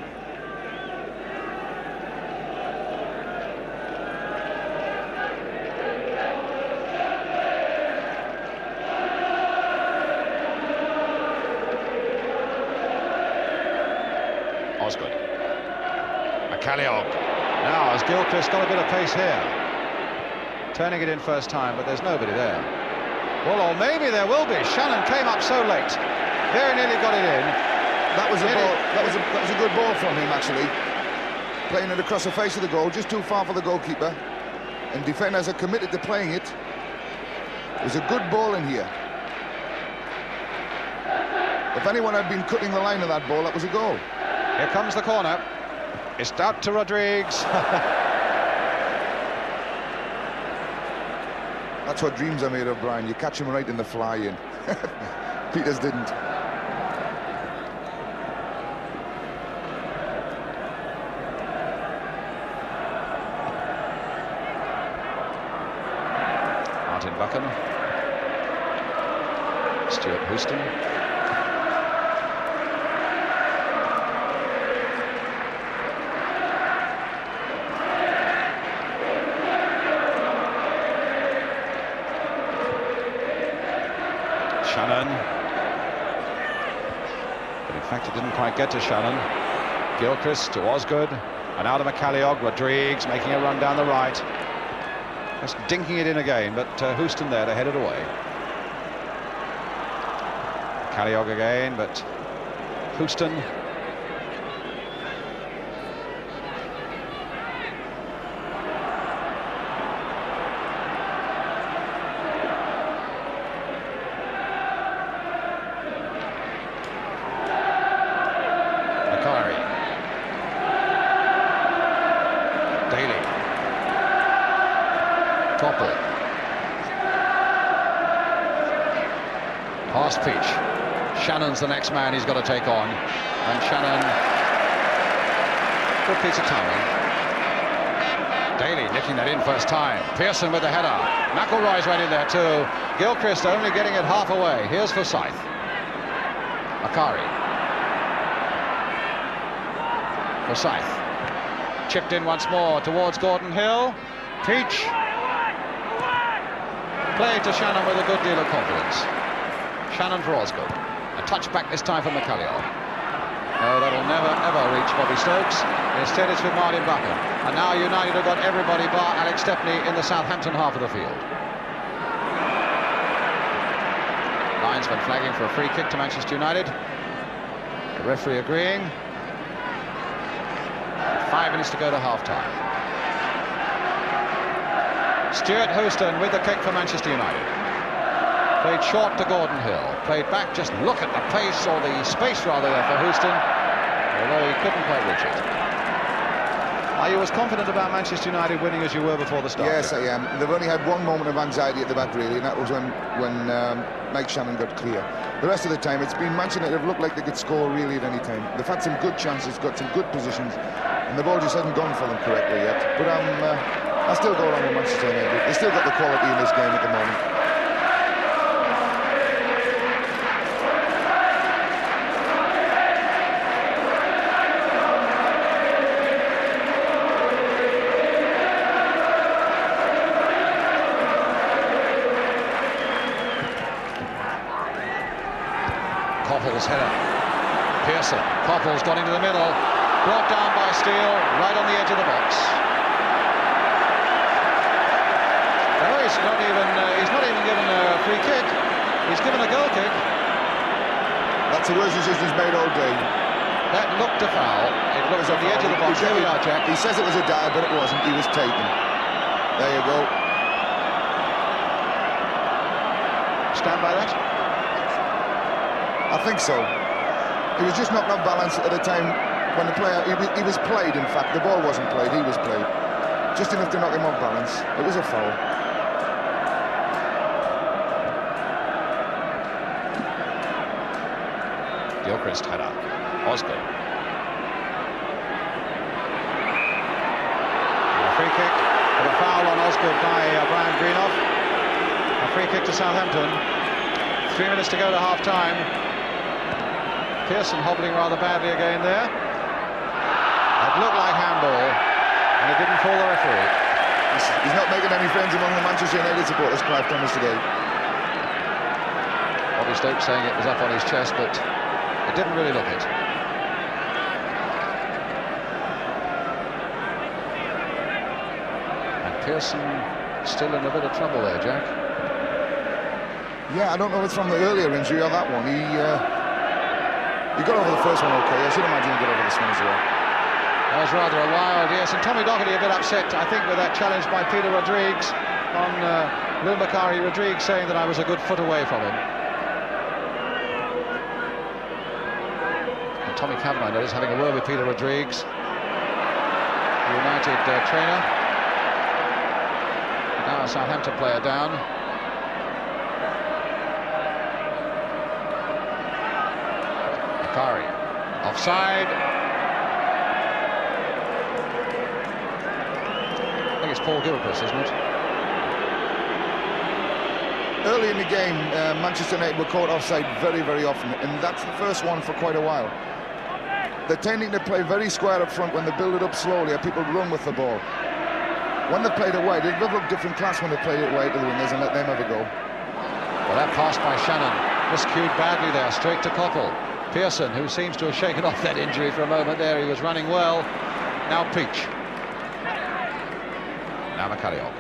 Osgood. McCalliog. Now, has Gilchrist got a bit of pace here? Turning it in first time, but there's nobody there. Well, or maybe there will be. Shannon came up so late. Very nearly got it in.
That was a ball. That was a good ball from him, actually. Playing it across the face of the goal, just too far for the goalkeeper. And defenders are committed to playing it. It was a good ball in here. If anyone had been cutting the line of that ball, that was a goal.
Here comes the corner. It's out to Rodrigues.
That's what dreams are made of, Brian. You catch him right in the fly-in. Peters didn't.
Martin Buchan. Stuart Houston. Shannon. But in fact, it didn't quite get to Shannon. Gilchrist to Osgood. And out of McCalliog. Rodrigues making a run down the right. Just dinking it in again, but Houston there to head it away. McCalliog again, but Houston. Topple. Past Peach. Shannon's the next man he's got to take on. And Shannon... Good piece of timing. Daly nicking that in first time. Pearson with the header. McElroy's right in there too. Gilchrist only getting it half away. Here's Forsyth. Macari. Forsyth. Chipped in once more towards Gordon Hill. Peach. Played to Shannon with a good deal of confidence. Shannon for Osgood. A touch back this time for McCallion. No, that'll never, ever reach Bobby Stokes. Instead, it's with Martin Buchan. And now United have got everybody bar Alex Stepney in the Southampton half of the field. Linesman flagging for a free kick to Manchester United. The referee agreeing. 5 minutes to go to half-time. Stuart Houston with the kick for Manchester United. Played short to Gordon Hill. Played back, just look at the pace, or the space rather, there for Houston, although he couldn't quite reach it. Are you as confident about Manchester United winning as you were before the start?
Yes, I am. They've only had one moment of anxiety at the back, really, and that was when Mike Shannon got clear. The rest of the time, it's been Manchester United have looked like they could score really at any time. They've had some good chances, got some good positions, and the ball just hasn't gone for them correctly yet. But I still go along with Manchester United. They still got the quality in this game at the moment.
Coppell's header. Pearson. Coppell's gone into the middle. Brought down by Steele, right on the edge of the box. No, he's not even given a free kick. He's given a goal kick.
That's the worst decision he's made all day.
That looked a foul. It looks on the edge of the box. Here we are, Jack.
He says it was a dive, but it wasn't. He was taken. There you go.
Stand by that?
I think so. He was just knocked off balance at a time when the player... He was played, in fact. The ball wasn't played, he was played. Just enough to knock him off balance. It was a foul.
Gilchrist header. Osgood. A free kick with a foul on Osgood by Brian Greenough. A free kick to Southampton. 3 minutes to go to half-time. Pearson hobbling rather badly again there. It looked like handball, and it didn't fool the referee.
He's not making any friends among the Manchester United supporters, Clive Thomas, today.
Bobby Stokes saying it was up on his chest, but it didn't really look it. And Pearson still in a bit of trouble there, Jack.
Yeah, I don't know if it's from the earlier injury or that one. He got over the first one okay. I should imagine he got over this one as well.
That was rather a wild, yes. And Tommy Doherty a bit upset, I think, with that challenge by Peter Rodrigues on Lou Macari. Rodrigues saying that I was a good foot away from him. And Tommy Kavanagh, I notice, having a word with Peter Rodrigues, the United trainer. Now a Southampton player down. Macari, offside. I think it's Paul Gilchrist, isn't it?
Early in the game, Manchester United were caught offside very, very often, and that's the first one for quite a while. They're tending to play very square up front when they build it up slowly, and people run with the ball. When they played it wide, it would look different class when they played it wide to the wingers and let them have a go.
Well, that pass by Shannon, miscued badly there, straight to Coppell. Pearson, who seems to have shaken off that injury for a moment there, he was running well. Now Peach. Now McCallion.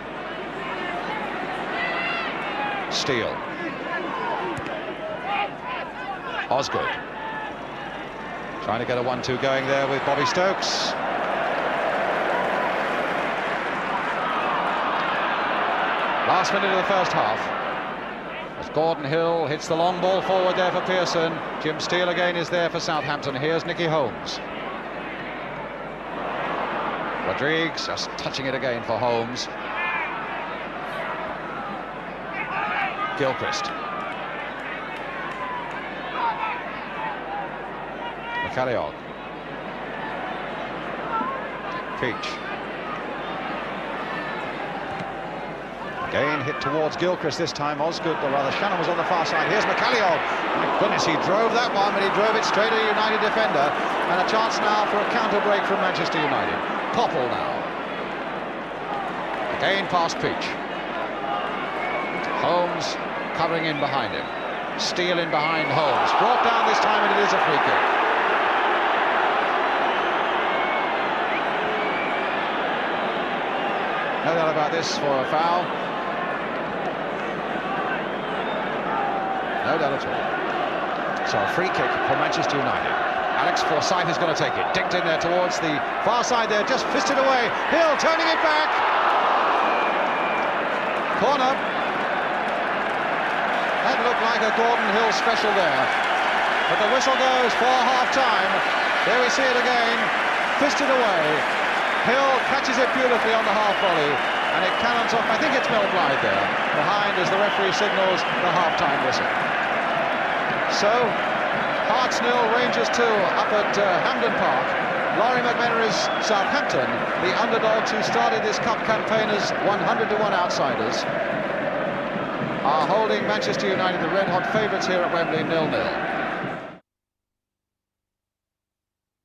Steele. Osgood. Trying to get a 1-2 going there with Bobby Stokes. Last minute of the first half. As Gordon Hill hits the long ball forward there for Pearson. Jim Steele again is there for Southampton. Here's Nicky Holmes. Rodrigues just touching it again for Holmes. Gilchrist. McCallion. Peach. Again hit towards Gilchrist this time. Osgood, or rather Shannon, was on the far side. Here's McCallion. My goodness, he drove that one, but he drove it straight at a United defender. And a chance now for a counter break from Manchester United. Coppell now. Again past Peach. Jones covering in behind him. Steele in behind Holmes. Brought down this time, and it is a free kick. No doubt about this for a foul. No doubt at all. So a free kick for Manchester United. Alex Forsyth is going to take it. Dinked in there towards the far side there, just fisted away. Hill turning it back. Corner. That looked like a Gordon Hill special there. But the whistle goes for half-time. There we see it again. Fisted away. Hill catches it beautifully on the half volley, and it cannons off. I think it's Mel Blythe there, behind as the referee signals the half-time whistle. So, Hearts 0, Rangers 2 up at Hampden Park. Laurie McMenary's Southampton, the underdogs who started this cup campaign as 100-to-1 outsiders, are holding Manchester United, the red-hot favourites here at Wembley, 0-0.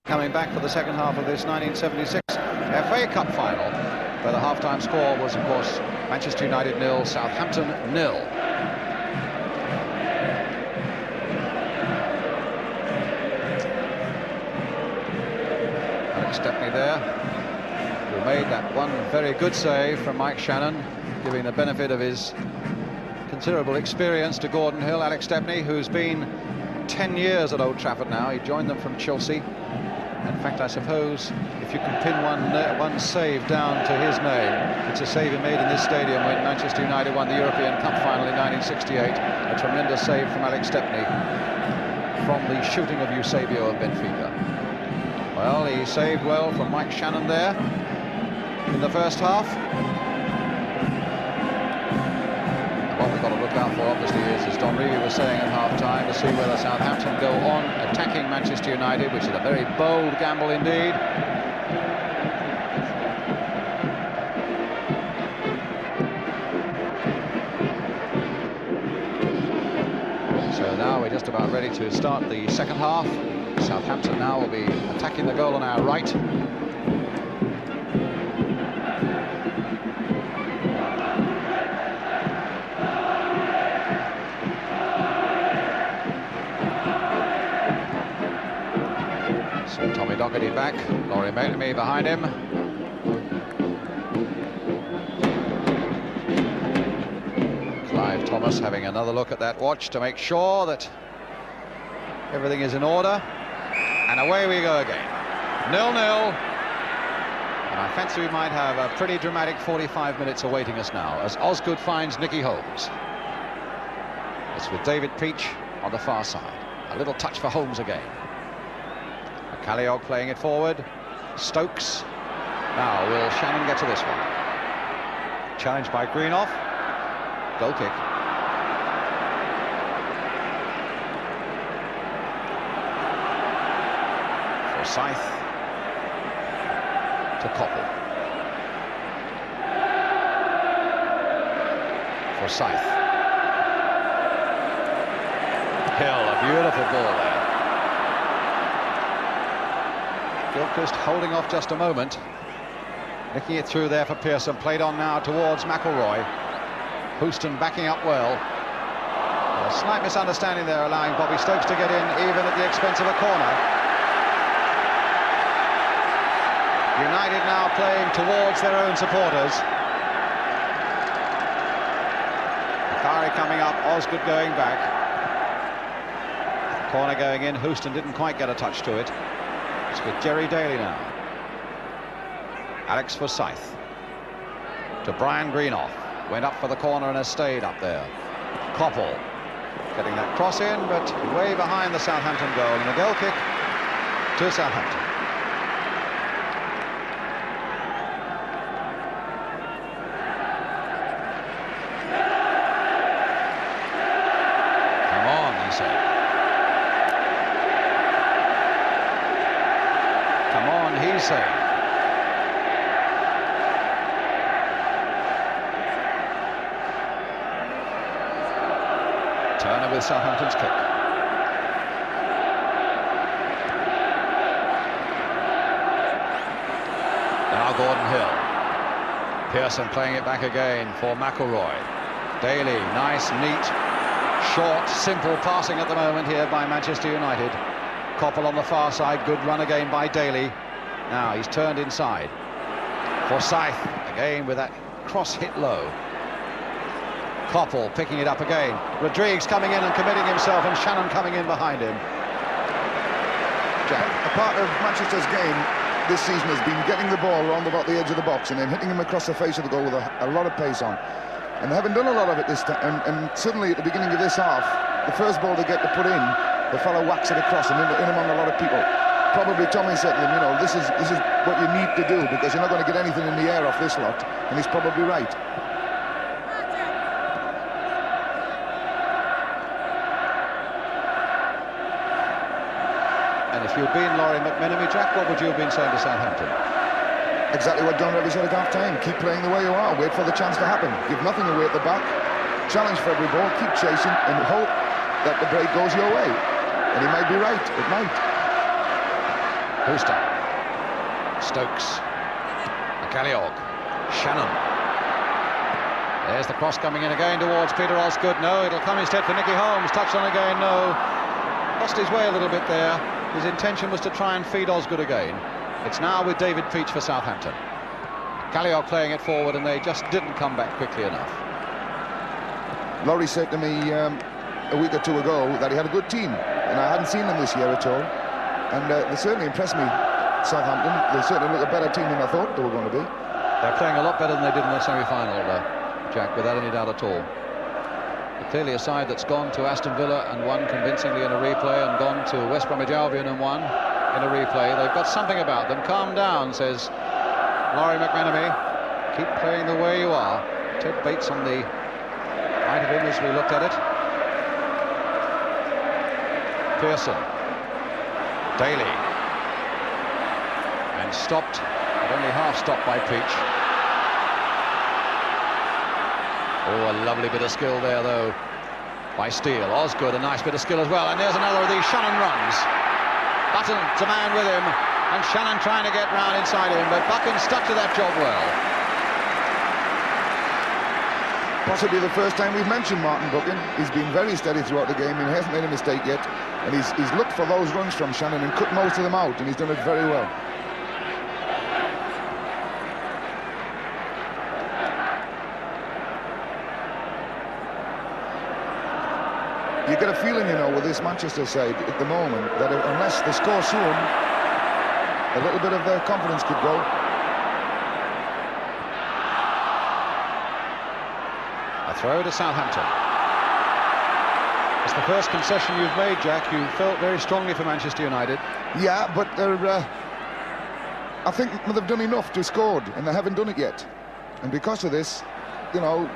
Coming back for the second half of this 1976 FA Cup final, where the half-time score was, of course, Manchester United 0, Southampton 0. Alex Stepney there, who made that one very good save from Mike Shannon, giving the benefit of his considerable experience to Gordon Hill. Alex Stepney, who's been 10 years at Old Trafford now. He joined them from Chelsea. In fact, I suppose if you can pin one save down to his name, it's a save he made in this stadium when Manchester United won the European Cup final in 1968. A tremendous save from Alex Stepney from the shooting of Eusebio of Benfica. Well, he saved well from Mike Shannon there in the first half. What we've got to look out for, obviously, is, as Don Revie was saying at half-time, to see whether Southampton go on attacking Manchester United, which is a very bold gamble indeed. So now we're just about ready to start the second half. Southampton now will be attacking the goal on our right. Tommy Doherty back, Laurie McMenaly behind him. Clive Thomas having another look at that watch to make sure that everything is in order. And away we go again. 0-0. And I fancy we might have a pretty dramatic 45 minutes awaiting us now as Osgood finds Nicky Holmes. It's with David Peach on the far side. A little touch for Holmes again. Calliope playing it forward. Stokes. Now, will Shannon get to this one? Challenged by Greenoff. Goal kick. Forsyth to Coppell. Forsyth. Hill, a beautiful ball there. Gilchrist holding off just a moment. Nicking it through there for Pearson. Played on now towards McElroy. Houston backing up well. A slight misunderstanding there, allowing Bobby Stokes to get in even at the expense of a corner. United now playing towards their own supporters. Bakari coming up, Osgood going back. Corner going in, Houston didn't quite get a touch to it. It's with Jerry Daly now. Alex Forsyth to Brian Greenoff. Went up for the corner and has stayed up there. Coppell getting that cross in, but way behind the Southampton goal, and the goal kick to Southampton. Come on, he said. Come on, he said. Turner with Southampton's kick. Now Gordon Hill. Pearson playing it back again for McElroy. Daly, nice, neat, short, simple passing at the moment here by Manchester United. Koppel on the far side, good run again by Daly. Now he's turned inside. Forsyth again with that cross hit low. Koppel picking it up again. Rodriguez coming in and committing himself, and Shannon coming in behind him. Jack.
A part of Manchester's game this season has been getting the ball around about the edge of the box and then hitting him across the face of the goal with a lot of pace on. And they haven't done a lot of it this time. And suddenly at the beginning of this half, the first ball they get to put in, the fellow whacks it across and in among a lot of people. Probably Tommy said to them, you know, this is what you need to do, because you're not going to get anything in the air off this lot. And he's probably right.
And if you'd been Laurie McMenemy, Jack, what would you have been saying to Southampton?
Exactly what John Revie said at half-time. Keep playing the way you are. Wait for the chance to happen. Give nothing away at the back. Challenge for every ball. Keep chasing and hope that the break goes your way. And he might be right. It might.
Houston. Stokes. McCalliog. Shannon. There's the cross coming in again towards Peter Osgood. No, it'll come instead for Nicky Holmes. Touched on again. No. Lost his way a little bit there. His intention was to try and feed Osgood again. It's now with David Peach for Southampton. Calliog playing it forward, and they just didn't come back quickly enough.
Laurie said to me a week or two ago that he had a good team, and I hadn't seen them this year at all. And they certainly impressed me, Southampton. They certainly look a better team than I thought they were going to be.
They're playing a lot better than they did in the semi-final, Jack, without any doubt at all. But clearly a side that's gone to Aston Villa and won convincingly in a replay, and gone to West Bromwich Albion and won in a replay. They've got something about them. Calm down, says Laurie McMenemy. Keep playing the way you are. Ted Bates on the right of him as we looked at it. Pearson. Daly. And stopped, but only half stopped by Peach. Oh, a lovely bit of skill there, though, by Steele. Osgood, a nice bit of skill as well. And there's another of these Shannon runs. Button's a man with him, and Shannon trying to get round inside him, but Buchan stuck to that job well.
Possibly the first time we've mentioned Martin Buchan. He's been very steady throughout the game, and he hasn't made a mistake yet. And he's looked for those runs from Shannon and cut most of them out, and he's done it very well. You get a feeling, you know, with this Manchester side at the moment, that unless they score soon, a little bit of their confidence could go.
A throw to Southampton. It's the first concession you've made, Jack. You felt very strongly for Manchester United.
Yeah, but they're, I think they've done enough to score, and they haven't done it yet. And because of this, you know,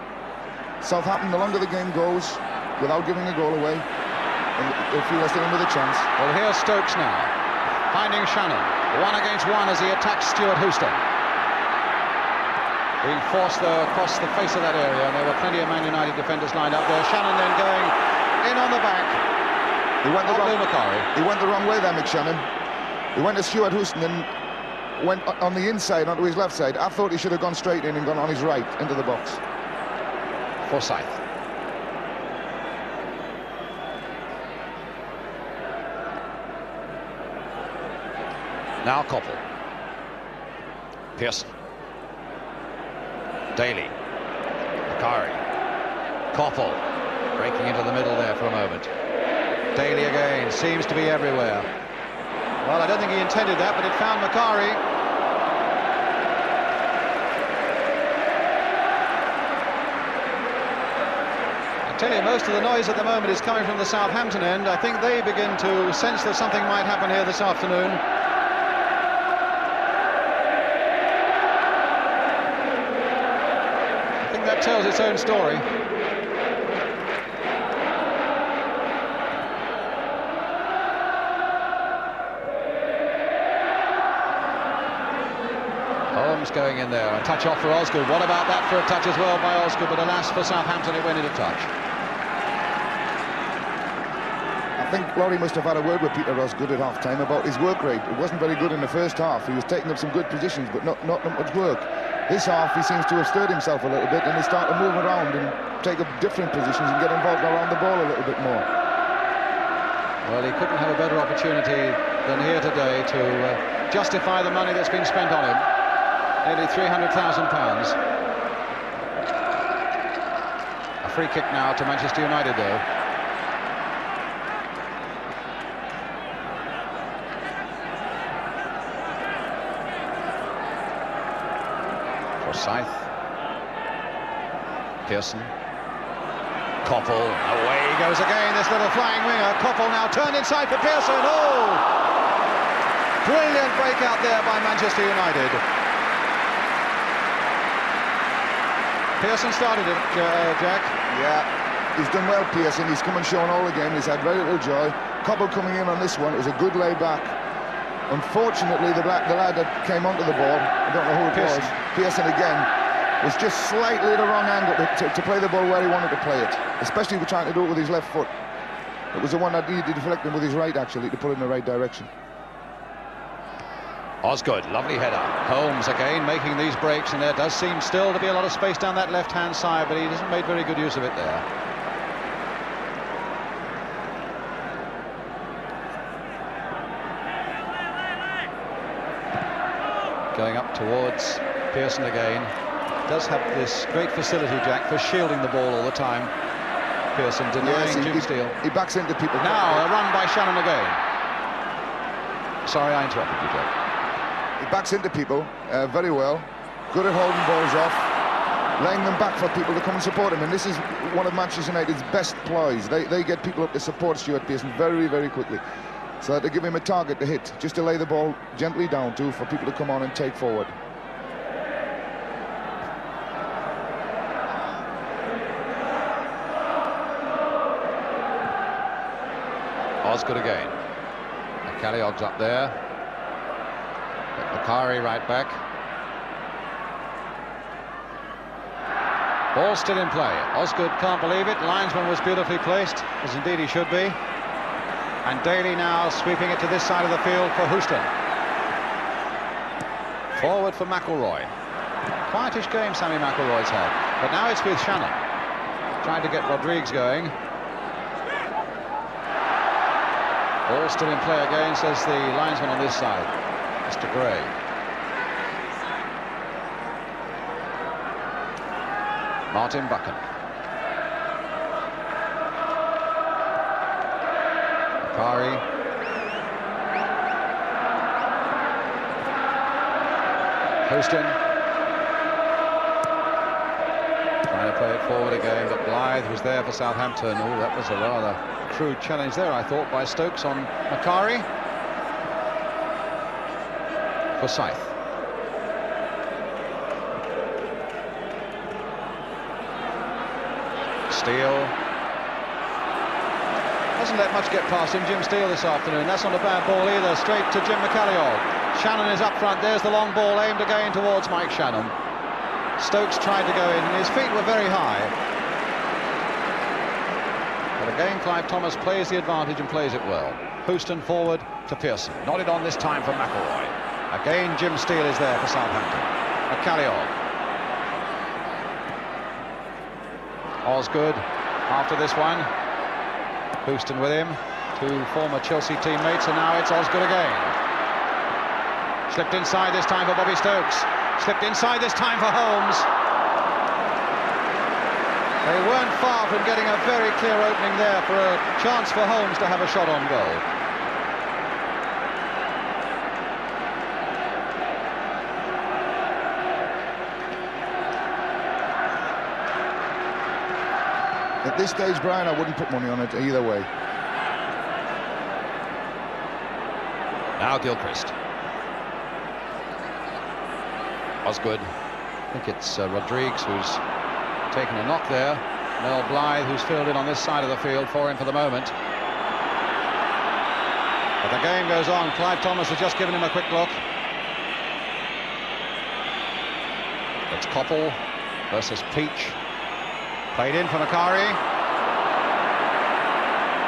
Southampton, the longer the game goes, without giving a goal away, and they feel they're still in with a chance.
Well, here's Stokes now, finding Shannon. 1 against 1 as he attacks Stuart Houston. Being forced, though, across the face of that area, and there were plenty of Man United defenders lined up there. Shannon then going in on the back.
He went the wrong way there, McShannon. He went to Stuart Houston and went on the inside onto his left side. I thought he should have gone straight in and gone on his right into the box.
Forsyth. Now Koppel. Pearson. Daly. Akari. Koppel. Breaking into the middle there for a moment. Daly again. Seems to be everywhere. Well, I don't think he intended that, but it found Macari. I tell you, most of the noise at the moment is coming from the Southampton end. I think they begin to sense that something might happen here this afternoon. That tells its own story. Holmes going in there. A touch off for Osgood. What about that for a touch as well by Osgood? But alas, for Southampton, it went into touch.
I think Laurie must have had a word with Peter Osgood at half-time about his work rate. It wasn't very good in the first half. He was taking up some good positions, but not much work. This half, he seems to have stirred himself a little bit, and he's starting to move around and take up different positions and get involved around the ball a little bit more.
Well, he couldn't have a better opportunity than here today to justify the money that's been spent on him. Nearly £300,000. A free kick now to Manchester United, though. Forsyth, Pearson, Koppel, away he goes again, this little flying winger. Koppel now turned inside for Pearson. Oh! Brilliant breakout there by Manchester United. Pearson started it, Jack.
Yeah, he's done well, Pearson. He's come and shown all the game. He's had very little joy. Koppel coming in on this one. It was a good lay back. Unfortunately, the lad that came onto the ball, I don't know who it was, Pearson again, was just slightly at the wrong angle to play the ball where he wanted to play it, especially with trying to do it with his left foot. It was the one that needed deflecting with his right, actually, to put it in the right direction.
Osgood, lovely header. Holmes again making these breaks, and there does seem still to be a lot of space down that left-hand side, but he hasn't made very good use of it there. Going up towards Pearson again. Does have this great facility, Jack, for shielding the ball all the time. Pearson denying Jim Steele.
He backs into people.
Now a run by Shannon again. Sorry, I interrupted you, Jack.
He backs into people very well. Good at holding balls off, laying them back for people to come and support him. And this is one of Manchester United's best ploys. They get people up to support Stuart Pearson very, very quickly, so that they give him a target to hit, just to lay the ball gently down to for people to come on and take forward.
Osgood again. Calliogue's up there. Macari right back. Ball still in play. Osgood can't believe it. Linesman was beautifully placed, as indeed he should be. And Daly now sweeping it to this side of the field for Houston. Forward for McElroy. Quietish game Sammy McElroy's had. But now it's with Shannon. Trying to get Rodriguez going. Ball still in play again, says the linesman on this side, Mr. Gray. Martin Buchan. Macari. Houston. Trying to play it forward again, but Blythe was there for Southampton. Oh, that was a rather crude challenge there, I thought, by Stokes on Macari. Forsyth. Steele. Hasn't let much get past him, Jim Steele, this afternoon. That's not a bad ball either. Straight to Jim McCalliog. Shannon is up front. There's the long ball aimed again towards Mike Shannon. Stokes tried to go in, and his feet were very high. But again, Clive Thomas plays the advantage and plays it well. Houston forward to Pearson. Nodded on this time for McElroy. Again, Jim Steele is there for Southampton. McCalliog. Osgood after this one. Houston with him. Two former Chelsea teammates, and now it's Osgood again. Slipped inside this time for Bobby Stokes. Slipped inside this time for Holmes. They weren't far from getting a very clear opening there for a chance for Holmes to have a shot on goal.
At this stage, Brian, I wouldn't put money on it either way.
Now Gilchrist. Osgood. I think it's Rodriguez who's taken a knock there. Mel Blythe, who's filled in on this side of the field for him for the moment. But the game goes on. Clive Thomas has just given him a quick look. It's Koppel versus Peach. Played in for Macari.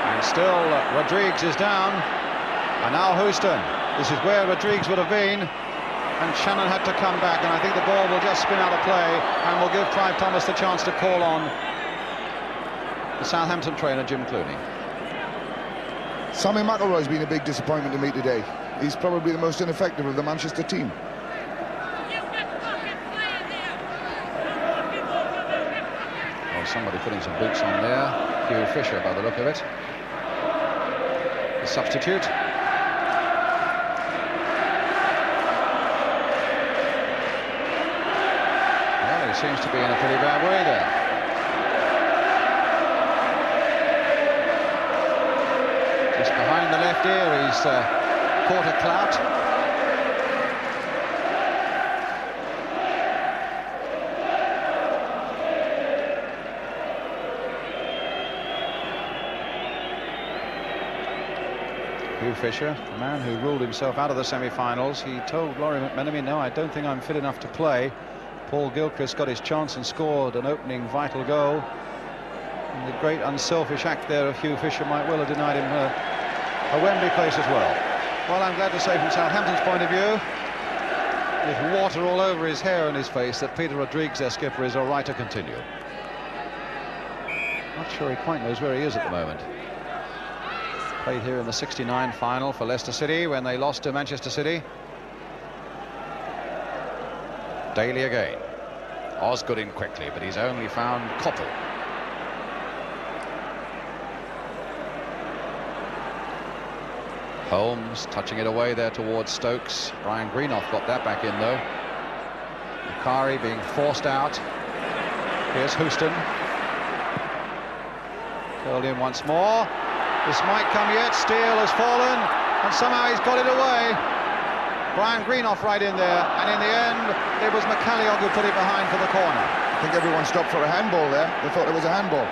And still Rodriguez is down. And now Houston. This is where Rodriguez would have been. and Shannon had to come back, and I think the ball will just spin out of play and will give Clive Thomas the chance to call on the Southampton trainer, Jim Clooney.
Sammy McIlroy's been a big disappointment to me today. He's probably the most ineffective of the Manchester team.
Oh, somebody putting some boots on there. Hugh Fisher, by the look of it. The substitute. Well, he seems to be in a pretty bad way there. Just behind the left ear, he's caught a clout. Hugh Fisher, the man who ruled himself out of the semi-finals, he told Laurie McMenemy, no, I don't think I'm fit enough to play. Paul Gilchrist got his chance and scored an opening vital goal. And the great unselfish act there of Hugh Fisher might well have denied him a Wembley place as well. Well, I'm glad to say from Southampton's point of view, with water all over his hair and his face, that Peter Rodrigues, their skipper, is all right to continue. Not sure he quite knows where he is at the moment. Played here in the '69 final for Leicester City when they lost to Manchester City. Daly again. Osgood in quickly, but he's only found Koppel. Holmes touching it away there towards Stokes. Brian Greenough got that back in though. Macari being forced out. Here's Houston. Curled in once more. This might come yet. Steele has fallen, and somehow he's got it away. Brian Greenough right in there, and in the end, it was McCalliog who put it behind for the corner.
I think everyone stopped for a handball there. They thought it was a handball,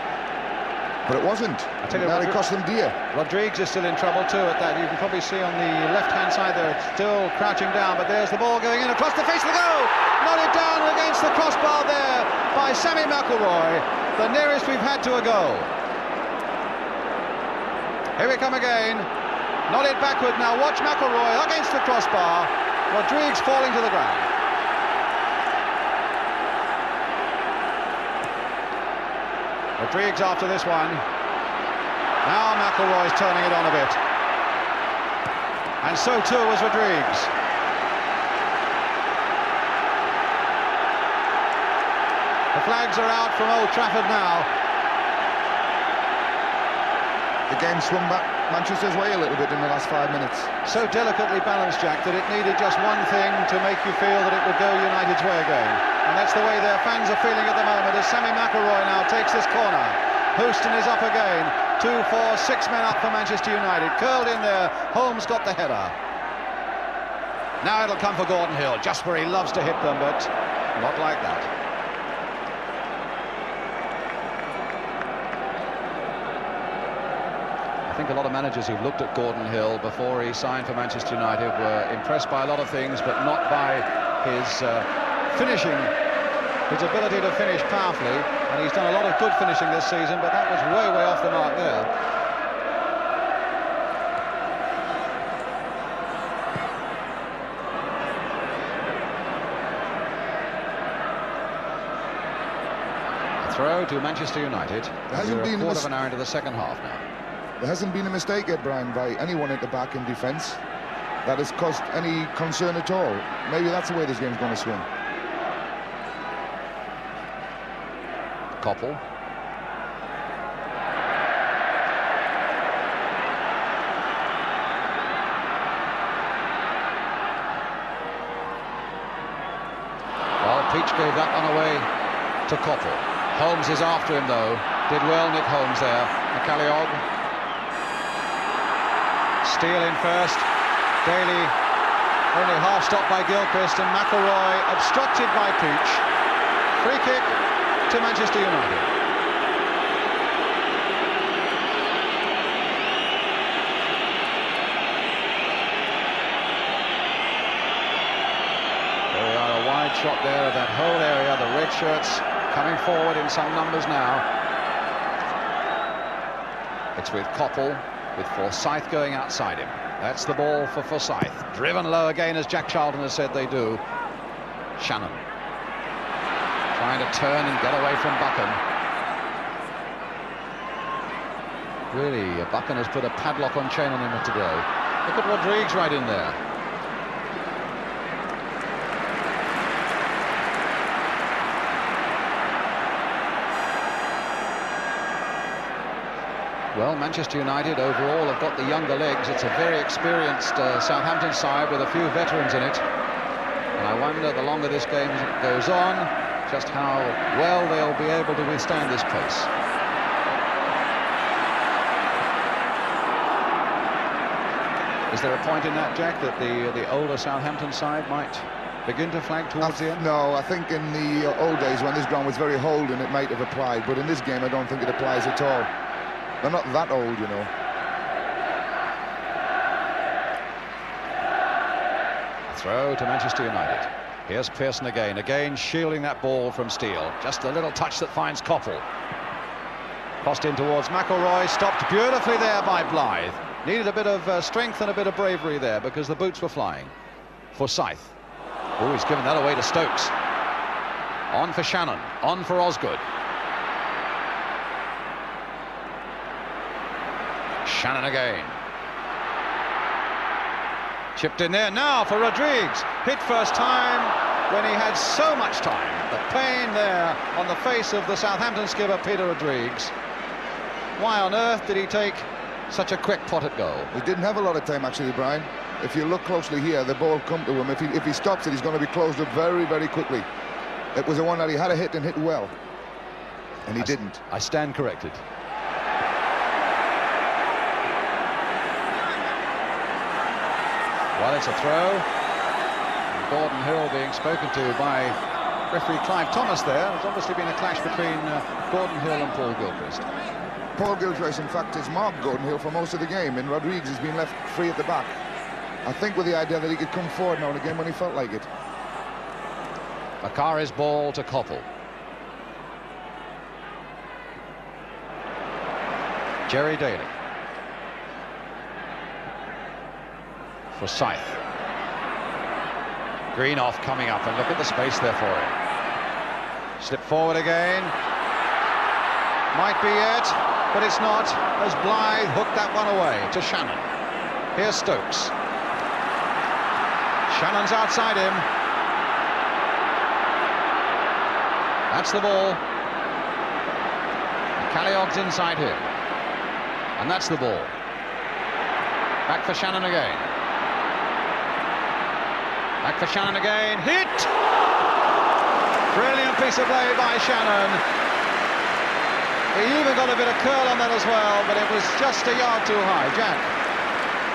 but it wasn't.
I tell you
now
what,
it cost them dear.
Rodrigues is still in trouble too at that. You can probably see on the left-hand side there, it's still crouching down, but there's the ball going in across the face of the goal. Nodded down against the crossbar there by Sammy McIlroy, the nearest we've had to a goal. Here we come again. Nodded backward now. Watch McIlroy against the crossbar. Rodrigues falling to the ground. Rodrigues after this one. Now McIlroy's turning it on a bit. And so too was Rodrigues. The flags are out from Old Trafford now.
The game swung back Manchester's way a little bit in the last 5 minutes.
So delicately balanced, Jack, that it needed just one thing to make you feel that it would go United's way again. And that's the way their fans are feeling at the moment as Sammy McIlroy now takes this corner. Houston is up again. 2, 4, 6 men up for Manchester United. Curled in there. Holmes got the header. Now it'll come for Gordon Hill, just where he loves to hit them, but not like that. I think a lot of managers who've looked at Gordon Hill before he signed for Manchester United were impressed by a lot of things, but not by his finishing, his ability to finish powerfully. And he's done a lot of good finishing this season, but that was way, way off the mark there. A throw to Manchester United. We're a quarter of an hour into the second half now.
There hasn't been a mistake yet, Brian, by anyone at the back in defence that has caused any concern at all. Maybe that's the way this game's going to swing.
Koppel. Well, Peach gave that one away to Koppel. Holmes is after him, though. Did well, Nick Holmes there. McCalliog. Steele in first. Daly only half stopped by Gilchrist, and McIlroy obstructed by Peach. Free kick to Manchester United. There we are, a wide shot there of that whole area. The red shirts coming forward in some numbers now. It's with Koppel, with Forsyth going outside him. That's the ball for Forsyth. Driven low again, as Jack Charlton has said they do. Shannon trying to turn and get away from Buchan. Really, Buchan has put a padlock on chain on him today. Look at Rodrigues right in there. Well, Manchester United overall have got the younger legs. It's a very experienced Southampton side with a few veterans in it. And I wonder, the longer this game goes on, just how well they'll be able to withstand this pace. Is there a point in that, Jack, that the older Southampton side might begin to flag towards the end?
No, I think in the old days when this ground was very holding, it might have applied. But in this game, I don't think it applies at all. They're not that old, you know.
Throw to Manchester United. Here's Pearson again shielding that ball from Steele. Just a little touch that finds Koppel. Crossed in towards McElroy, stopped beautifully there by Blythe. Needed a bit of strength and a bit of bravery there because the boots were flying. Forsyth. Oh, he's given that away to Stokes. On for Shannon, on for Osgood. Shannon again. Chipped in there now for Rodrigues. Hit first time when he had so much time. The pain there on the face of the Southampton skipper, Peter Rodrigues. Why on earth did he take such a quick pot at goal?
He didn't have a lot of time, actually, Brian. If you look closely here, the ball come to him. If he stops it, he's going to be closed up very, very quickly. It was the one that he had to hit and hit well. And he didn't.
I stand corrected. Well, it's a throw. And Gordon Hill being spoken to by referee Clive Thomas there. There's obviously been a clash between Gordon Hill and Paul Gilchrist.
Paul Gilchrist, in fact, has marked Gordon Hill for most of the game, and Rodrigues has been left free at the back. I think with the idea that he could come forward now and again when he felt like it.
Akari's ball to Koppel. Jerry Daly. Forsyth. Greenoff coming up, and look at the space there for him. Slip forward again. Might be it, but it's not, as Blythe hooked that one away to Shannon. Here's Stokes. Shannon's outside him. That's the ball. Calliogue's inside him. And that's the ball. Back for Shannon again. Back for Shannon again. Hit! Brilliant piece of play by Shannon. He even got a bit of curl on that as well, but it was just a yard too high. Jack.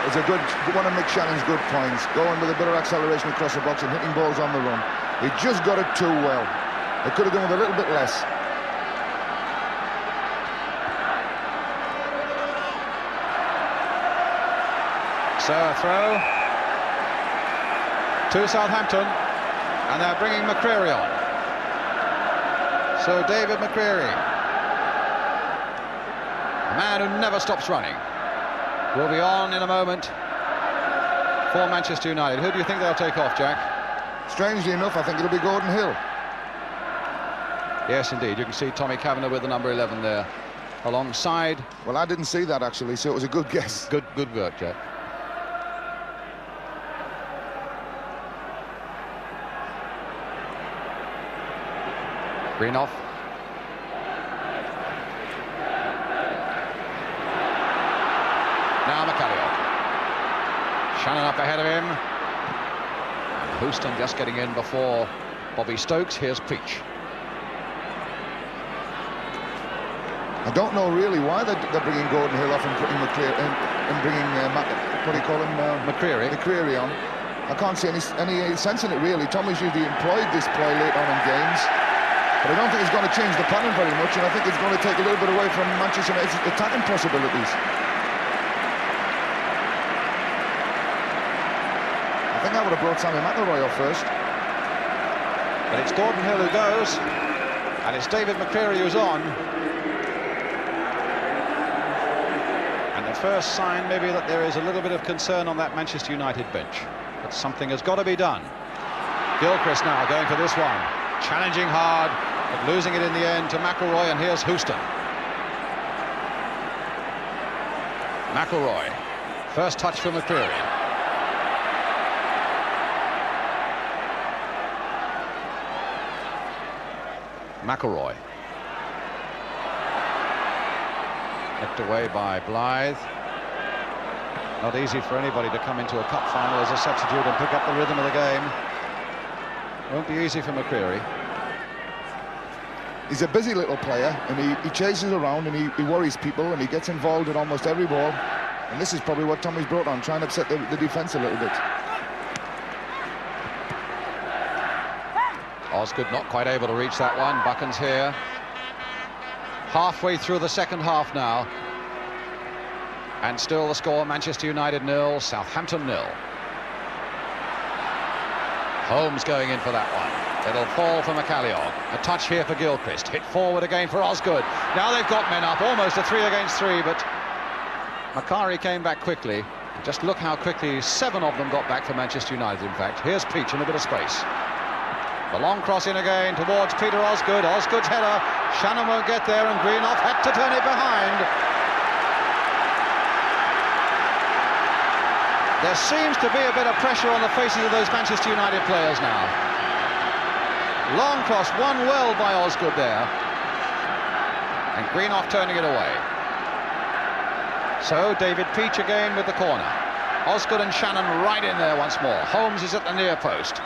It's a good one of Mick Shannon's good points. Going with a bit of acceleration across the box and hitting balls on the run. He just got it too well. They could have done with a little bit less.
So a throw to Southampton, and they're bringing McCreary on. So David McCreary, a man who never stops running, will be on in a moment for Manchester United. Who do you think they'll take off, Jack?
Strangely enough, I think it'll be Gordon Hill.
Yes, indeed. You can see Tommy Kavanagh with the number 11 there alongside.
Well, I didn't see that, actually, so it was a good guess.
Good work, Jack. Greenoff. Now McCalliogue. Shannon up ahead of him. And Houston just getting in before Bobby Stokes. Here's Peach.
I don't know really why they're bringing Gordon Hill off and putting and bringing what do you call him? McCreary on. I can't see any sense in it really. Tommy's usually employed this play late on in games, but I don't think it's going to change the pattern very much, and I think it's going to take a little bit away from Manchester United's attacking possibilities. I think I would have brought Sammy McElroy off first.
But it's Gordon Hill who goes, and it's David McCreary who's on. And the first sign maybe that there is a little bit of concern on that Manchester United bench. But something has got to be done. Gilchrist now going for this one. Challenging hard, but losing it in the end to McElroy, and here's Houston. McElroy. First touch for McCreary. McElroy. Nicked away by Blythe. Not easy for anybody to come into a cup final as a substitute and pick up the rhythm of the game. Won't be easy for McCreary.
He's a busy little player, and he chases around, and he worries people, and he gets involved in almost every ball. And this is probably what Tommy's brought on, trying to upset the defence a little bit.
Osgood not quite able to reach that one. Buchan's here. Halfway through the second half now. And still the score, Manchester United 0, Southampton 0. Holmes going in for that one. It'll fall for McCalliog. A touch here for Gilchrist. Hit forward again for Osgood. Now they've got men up, almost a 3 against 3, but Macari came back quickly. Just look how quickly 7 of them got back for Manchester United, in fact. Here's Peach in a bit of space. The long cross in again towards Peter Osgood. Osgood's header. Shannon won't get there, and Greenough had to turn it behind. There seems to be a bit of pressure on the faces of those Manchester United players now. Long cross, won well by Osgood there. And Greenough turning it away. So David Peach again with the corner. Osgood and Shannon right in there once more. Holmes is at the near post.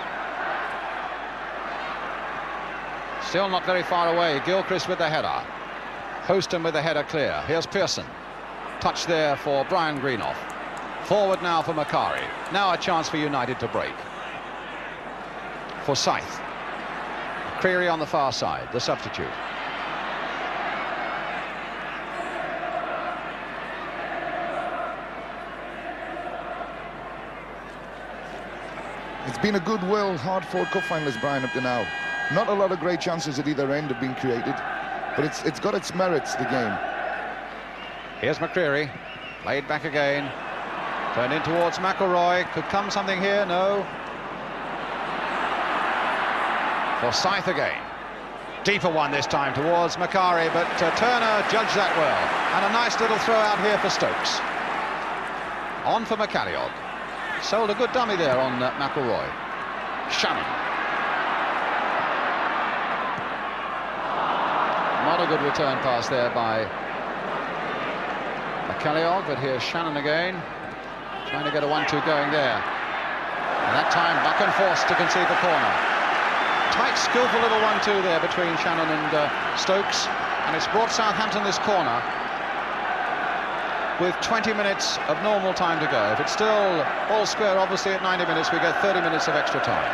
Still not very far away. Gilchrist with the header. Hoston with the header clear. Here's Pearson. Touch there for Brian Greenough. Forward now for Macari. Now a chance for United to break. Forsyth. Creary on the far side, the substitute.
It's been a good, hard-fought cup finalist, Brian, up to now. Not a lot of great chances at either end have been created, but it's got its merits, the game.
Here's McCreary. Played back again. Turned in towards McElroy. Could come something here, no. Forsyth again. Deeper one this time towards Macari, but Turner judged that well. And a nice little throw out here for Stokes. On for McCalliog. Sold a good dummy there on McElroy. Shannon. Not a good return pass there by McCalliog, but here's Shannon again. Trying to get a 1-2 going there. And that time Buchan forced to concede the corner. Tight, skillful little 1-2 there between Shannon and Stokes. And it's brought Southampton this corner with 20 minutes of normal time to go. If it's still all square, obviously at 90 minutes, we get 30 minutes of extra time.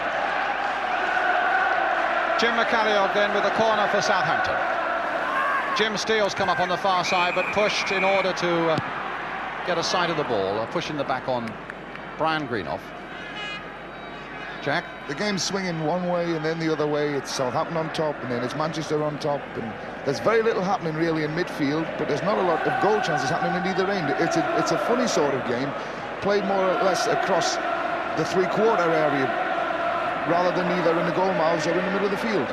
Jim McCalliog then with the corner for Southampton. Jim Steele's come up on the far side, but pushed in order to get a sight of the ball, pushing the back on Brian Greenough. Jack?
The game's swinging one way and then the other way. It's Southampton on top, and then it's Manchester on top, and there's very little happening really in midfield, but there's not a lot of goal chances happening in either end. It's a funny sort of game, played more or less across the three-quarter area rather than either in the goal mouths or in the middle of the field.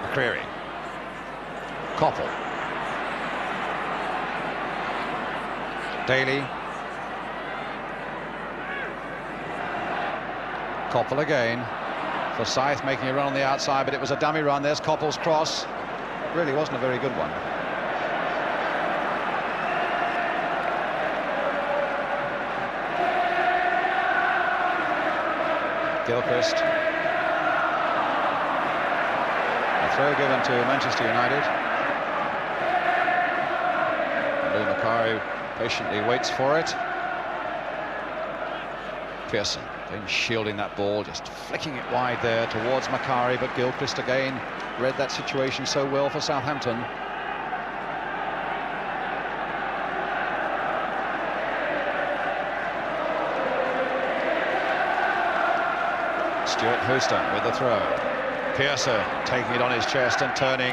McCreary. Koppel. Daly. Koppel again. Forsyth making a run on the outside, but it was a dummy run. There's Koppel's cross. It really wasn't a very good one. Gilchrist. A throw given to Manchester United. Lou Macari patiently waits for it. Pearson then shielding that ball, just flicking it wide there towards Macari, but Gilchrist again read that situation so well for Southampton. Stuart Houston with the throw. Pearson taking it on his chest and turning.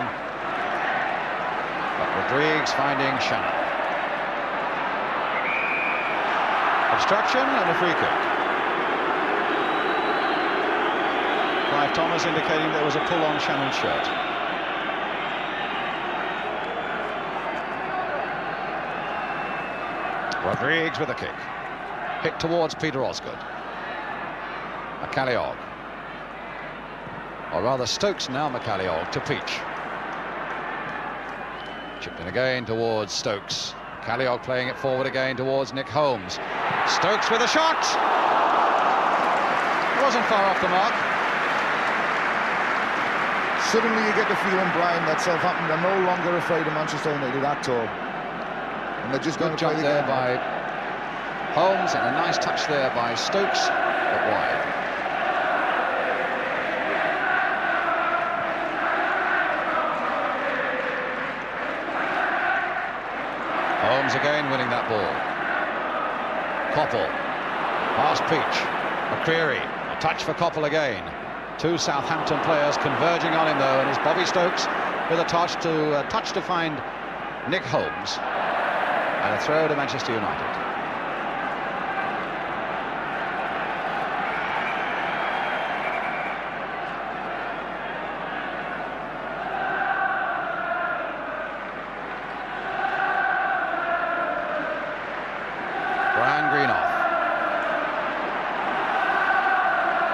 But Rodrigues finding Shannon. Obstruction and a free kick. Clive Thomas indicating there was a pull on Shannon's shirt. Rodrigues with a kick. Hit towards Peter Osgood. McCalliog. Or rather Stokes now, McCalliog to Peach. Chipped in again towards Stokes. McCalliog playing it forward again towards Nick Holmes. Stokes with a shot! Wasn't far off the mark.
Suddenly you get the feeling, Brian, that Southampton are no longer afraid of Manchester United at all. And they're just going to play the
there
game
by Holmes, and a nice touch there by Stokes, but wide. Holmes again winning that ball. Coppell, past Peach, McCreary, a touch for Coppell again. Two Southampton players converging on him though, and it's Bobby Stokes with a touch to find Nick Holmes, and a throw to Manchester United.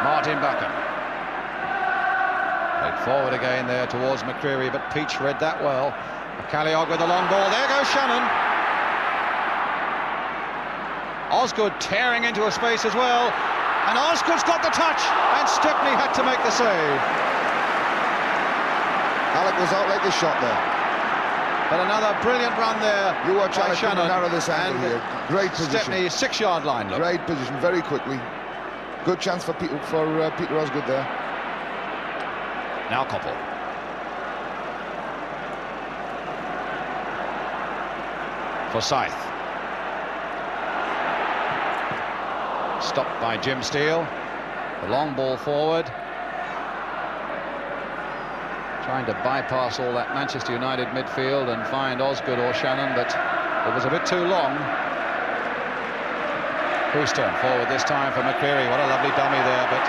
Martin Buchan. Played forward again there towards McCreary, but Peach read that well. McCalliog with a long ball. There goes Shannon. Osgood tearing into a space as well. And Osgood's got the touch. And Stepney had to make the save.
Alec was out like the shot there.
But another brilliant run there.
You watch
by
Alec
Shannon.
Narrow this angle here. Great position.
Stepney, 6-yard line. Look.
Great position, very quickly. Good chance for Peter Osgood there.
Now Coppell. Forsyth. Stopped by Jim Steele. The long ball forward. Trying to bypass all that Manchester United midfield and find Osgood or Shannon, but it was a bit too long. Houston forward this time for McCreary. What a lovely dummy there, but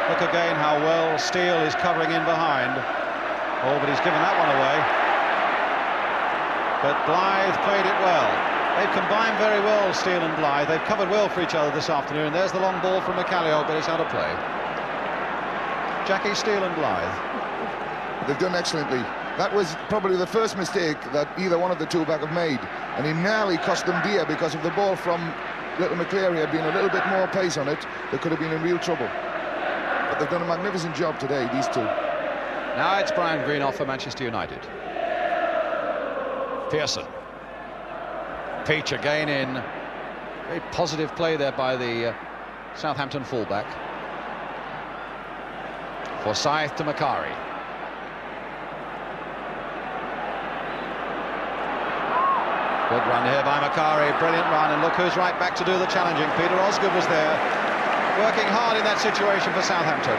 look again how well Steele is covering in behind. Oh, but he's given that one away. But Blythe played it well. They've combined very well, Steele and Blythe. They've covered well for each other this afternoon. There's the long ball from McCalliog, but it's out of play. Jackie, Steele and Blythe.
They've done excellently. That was probably the first mistake that either one of the two back have made, and he nearly cost them dear, because if the ball from little McCleary had been a little bit more pace on it, they could have been in real trouble. But they've done a magnificent job today, these two.
Now it's Brian Greenough for Manchester United. Pearson. Peach again in. Very positive play there by the Southampton fullback. Forsyth to Macari. Good run here by Macari, brilliant run, and look who's right back to do the challenging. Peter Osgood was there, working hard in that situation for Southampton.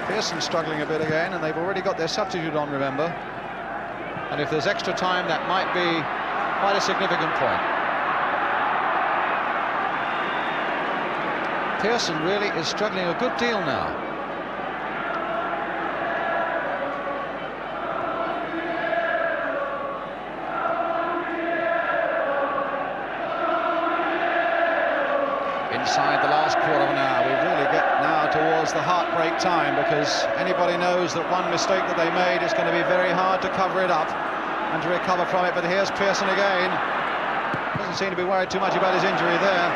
Pearson struggling a bit again, and they've already got their substitute on, remember. And if there's extra time, that might be quite a significant point. Pearson really is struggling a good deal now. Inside the last quarter of an hour, we really get now towards the heartbreak time, because anybody knows that one mistake that they made is going to be very hard to cover it up and to recover from it. But here's Pearson again. Doesn't seem to be worried too much about his injury there.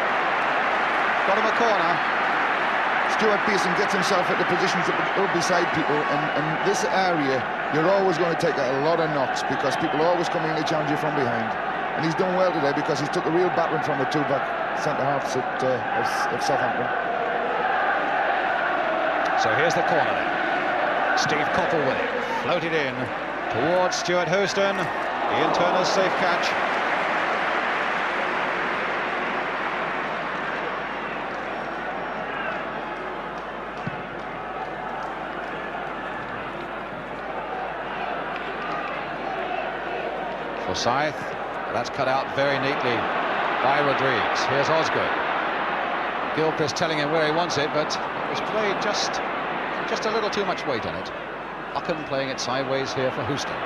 Got him a corner.
Stuart Pearson gets himself at the positions up beside people, and this area you're always going to take a lot of knocks, because people always come in and challenge you from behind. And he's done well today, because he's took a real battering from the two-back centre-halves of Southampton.
So here's the corner then. Steve Coppell with it. Floated in towards Stuart Houston. Ian Turner's safe catch. Forsyth, that's cut out very neatly by Rodriguez. Here's Osgood. Gilchrist telling him where he wants it, but it was played just a little too much weight on it. Ockham playing it sideways here for Houston.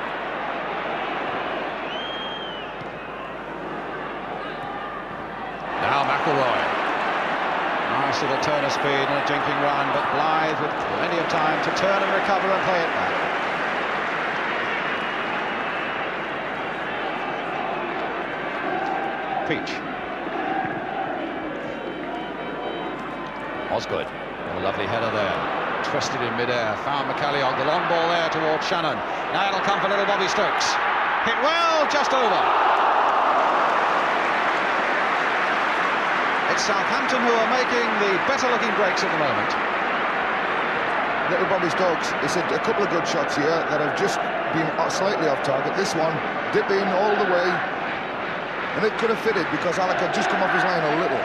Now McElroy. Nice little turn of speed and a jinking run, but Blythe with plenty of time to turn and recover and play it back. Peach. Osgood. A lovely header there. Twisted in midair. Found McCalliog. The long ball there towards Shannon. Now it'll come for little Bobby Stokes. Hit well, just over. It's Southampton who are making the better-looking breaks at the moment.
Little Bobby Stokes, he's had a couple of good shots here that have just been slightly off target. This one, dipping all the way. And it could have fitted because Alec had just come off his line a little.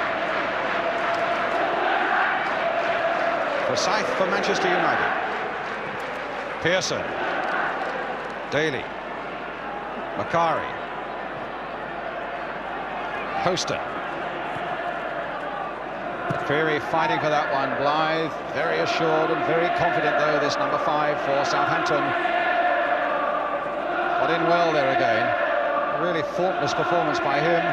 Forsyth for Manchester United. Pearson. Daly. Macari. Houston. Creary fighting for that one. Blythe very assured and very confident though, this number 5 for Southampton. Got in well there again. A really faultless performance by him.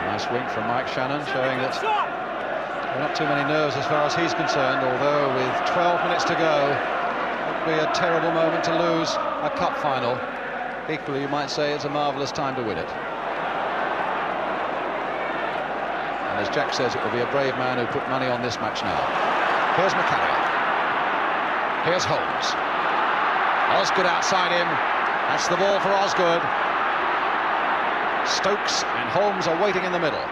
Nice wink from Mike Shannon, showing that there are not too many nerves as far as he's concerned, although with 12 minutes to go, it would be a terrible moment to lose a cup final. Equally, you might say it's a marvellous time to win it. And as Jack says, it will be a brave man who put money on this match now. Here's McCalliog. Here's Holmes. Osgood outside him. That's the ball for Osgood. Stokes and Holmes are waiting in the middle.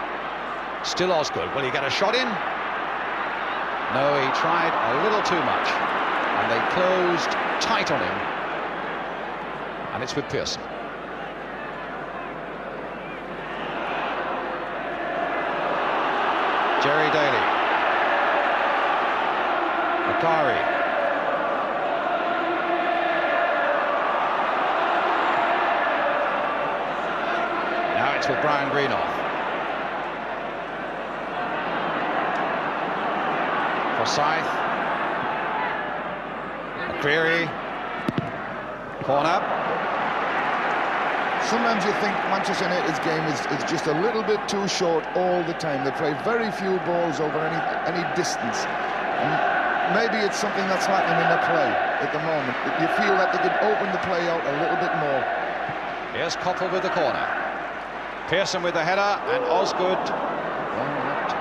Still Osgood. Will he get a shot in? No, he tried a little too much. And they closed tight on him. And it's with Pearson. Jerry Daly. Macari. Now it's with Brian Greenough. Forsyth. McCreary. Corner.
Sometimes you think Manchester United's game is just a little bit too short all the time. They play very few balls over any distance. And maybe it's something that's lacking in their play at the moment. You feel that they could open the play out a little bit more.
Here's Cottle with the corner. Pearson with the header, and Osgood. Well, that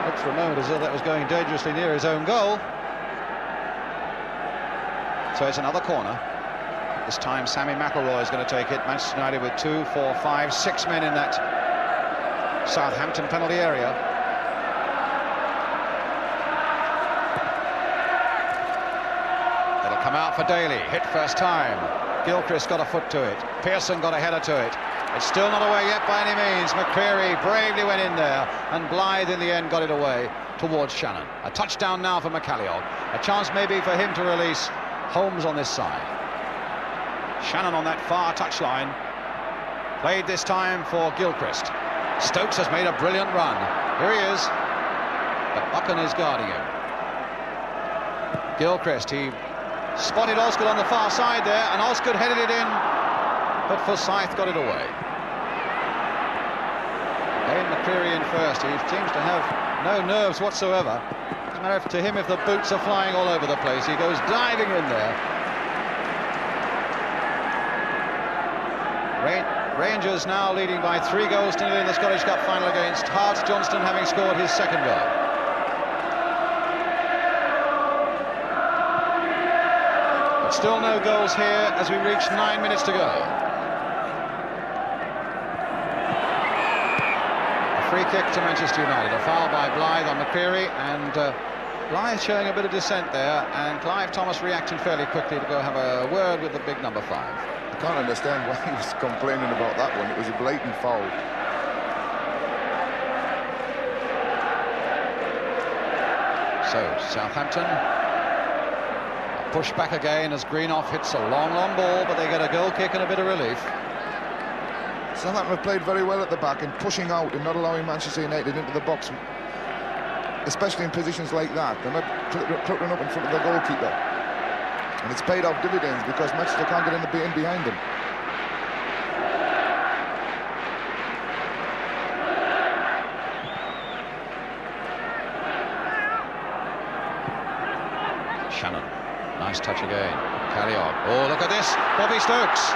looked for a moment as though that was going dangerously near his own goal. So it's another corner. This time Sammy McElroy is going to take it. Manchester United with 2, 4, 5, 6 men in that Southampton penalty area. It'll come out for Daly. Hit first time. Gilchrist got a foot to it. Pearson got a header to it. It's still not away yet by any means. McCreary bravely went in there, and Blythe in the end got it away towards Shannon. A touchdown now for McCalliog. A chance maybe for him to release Holmes on this side. Shannon on that far touchline. Played this time for Gilchrist. Stokes has made a brilliant run. Here he is. But Buchan is guarding him. Gilchrist, he spotted Osgood on the far side there, and Osgood headed it in, but Forsyth got it away. Again, McCreary in first. He seems to have no nerves whatsoever. Doesn't matter to him if the boots are flying all over the place. He goes diving in there. Rangers now leading by 3 goals to 0 in the Scottish Cup final against Hearts. Johnston having scored his second goal. But still no goals here as we reach 9 minutes to go. A free kick to Manchester United. A foul by Blythe on McCreary, and Blythe showing a bit of dissent there, and Clive Thomas reacting fairly quickly to go have a word with the big number 5.
I can't understand why he was complaining about that one. It was a blatant foul.
So Southampton push back again as Greenoff hits a long ball, but they get a goal kick and a bit of relief.
Southampton have played very well at the back and pushing out and not allowing Manchester United into the box, especially in positions like that. They're not cluttering up in front of the goalkeeper, and it's paid off dividends because Manchester can't get in behind them.
Shannon, nice touch again. Calliog. Oh, look at this. Bobby Stokes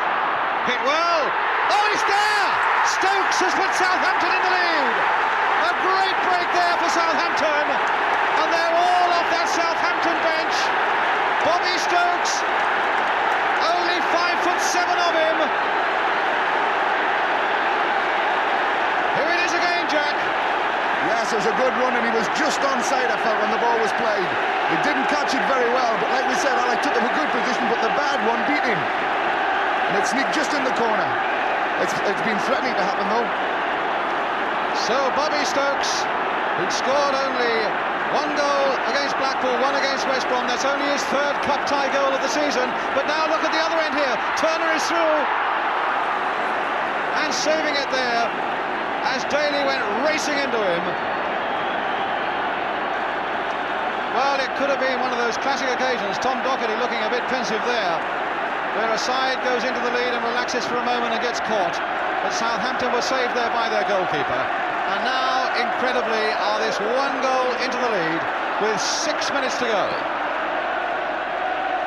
hit well. Oh, he's there! Stokes has put Southampton in the lead. A great break there for Southampton, and they're all off that Southampton bench. Bobby Stokes, only 5'7" of him. Here it is again, Jack.
Yes, it was a good run, and he was just onside, I felt, when the ball was played. He didn't catch it very well, but like we said, Alec took up a good position, but the bad one beat him. And it sneaked just in the corner. It's been threatening to happen, though.
So Bobby Stokes, who'd scored only 1 goal against Blackpool, 1 against West Brom, that's only his 3rd cup tie goal of the season. But now look at the other end here. Turner is through and saving it there as Daly went racing into him. Well, it could have been one of those classic occasions. Tom Docherty looking a bit pensive there, where a side goes into the lead and relaxes for a moment and gets caught. But Southampton were saved there by their goalkeeper. And now, incredibly, are this 1 goal into the lead with 6 minutes to go.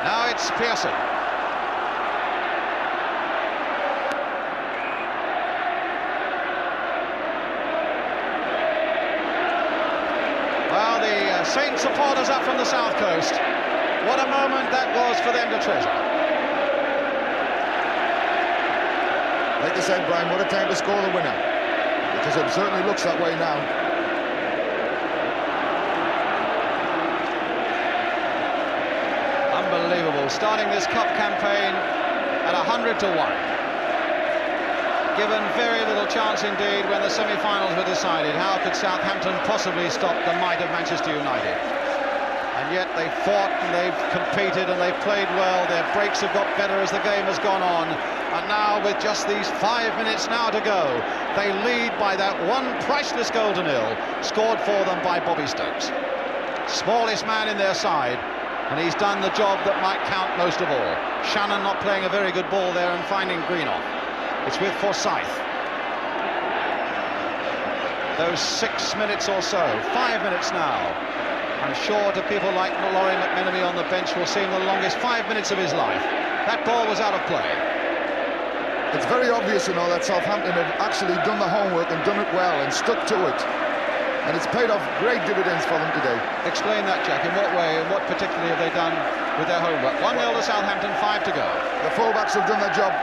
Now it's Pearson. Well, the Saint supporters up from the south coast. What a moment that was for them to treasure.
Like I said, Brian, what a time to score the winner, because it certainly looks that way now.
Unbelievable, starting this cup campaign at 100 to 1. Given very little chance indeed when the semi-finals were decided. How could Southampton possibly stop the might of Manchester United? And yet they've fought and they've competed and they've played well. Their breaks have got better as the game has gone on. And now, with just these 5 minutes now to go, they lead by that one priceless goal to nil, scored for them by Bobby Stokes. Smallest man in their side, and he's done the job that might count most of all. Shannon not playing a very good ball there and finding Greenoff. It's with Forsyth. Those 6 minutes or so, 5 minutes now. I'm sure to people like Laurie McMenemy on the bench will seem the longest 5 minutes of his life. That ball was out of play.
It's very obvious, you know, that Southampton have actually done the homework and done it well and stuck to it. And it's paid off great dividends for them today.
Explain that, Jack. In what way and what particularly have they done with their homework? 1-0 to Southampton, 5 to go.
The fullbacks have done their job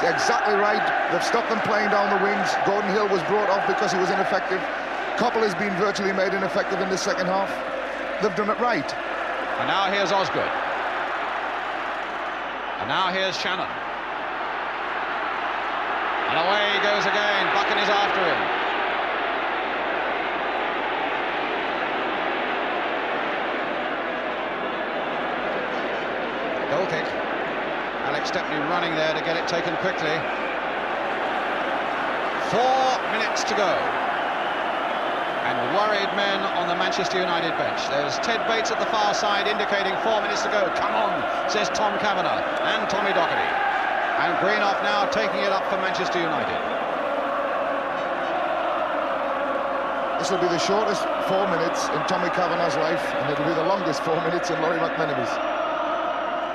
exactly right. They've stopped them playing down the wings. Gordon Hill was brought off because he was ineffective. Coppell has been virtually made ineffective in the second half. They've done it right.
And now here's Osgood. And now here's Shannon. And away he goes again. Buchan is after him. Goal kick. Alex Stepney running there to get it taken quickly. 4 minutes to go. And worried men on the Manchester United bench. There's Ted Bates at the far side indicating 4 minutes to go. Come on, says Tom Kavanagh and Tommy Docherty. And Greenoff now taking it up for Manchester United.
This will be the shortest 4 minutes in Tommy Kavanagh's life, and it'll be the longest 4 minutes in Laurie McMenemy's.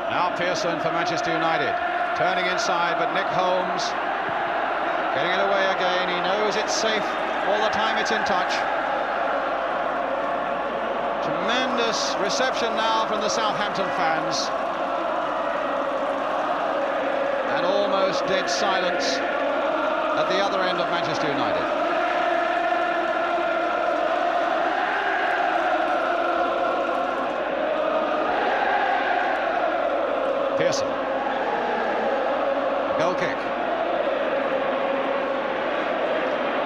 Now Pearson for Manchester United. Turning inside, but Nick Holmes getting it away again. He knows it's safe all the time it's in touch. Tremendous reception now from the Southampton fans. And almost dead silence at the other end of Manchester United. Pearson. Goal kick.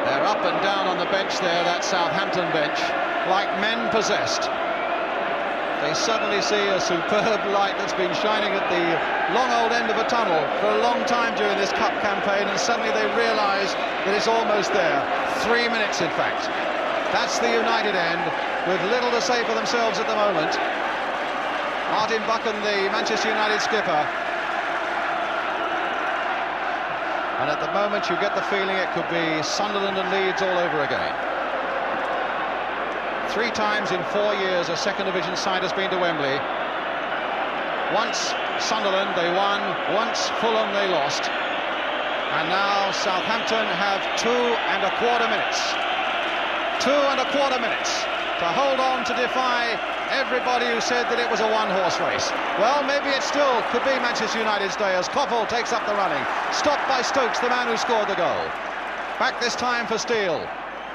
They're up and down on the bench there, that Southampton bench, like men possessed. they suddenly see a superb light that's been shining at the long old end of a tunnel for a long time during this cup campaign, and suddenly they realise that it's almost there. 3 minutes, in fact. That's the United end, with little to say for themselves at the moment. Martin Buchan, the Manchester United skipper. And at the moment you get the feeling it could be Sunderland and Leeds all over again. 3 times in 4 years a second division side has been to Wembley. Once Sunderland they won, once Fulham they lost. And now Southampton have 2¼ minutes. 2¼ minutes to hold on to defy everybody who said that it was a one-horse race. Well, maybe it still could be Manchester United's day as Koppel takes up the running. Stopped by Stokes, the man who scored the goal. Back this time for Steele,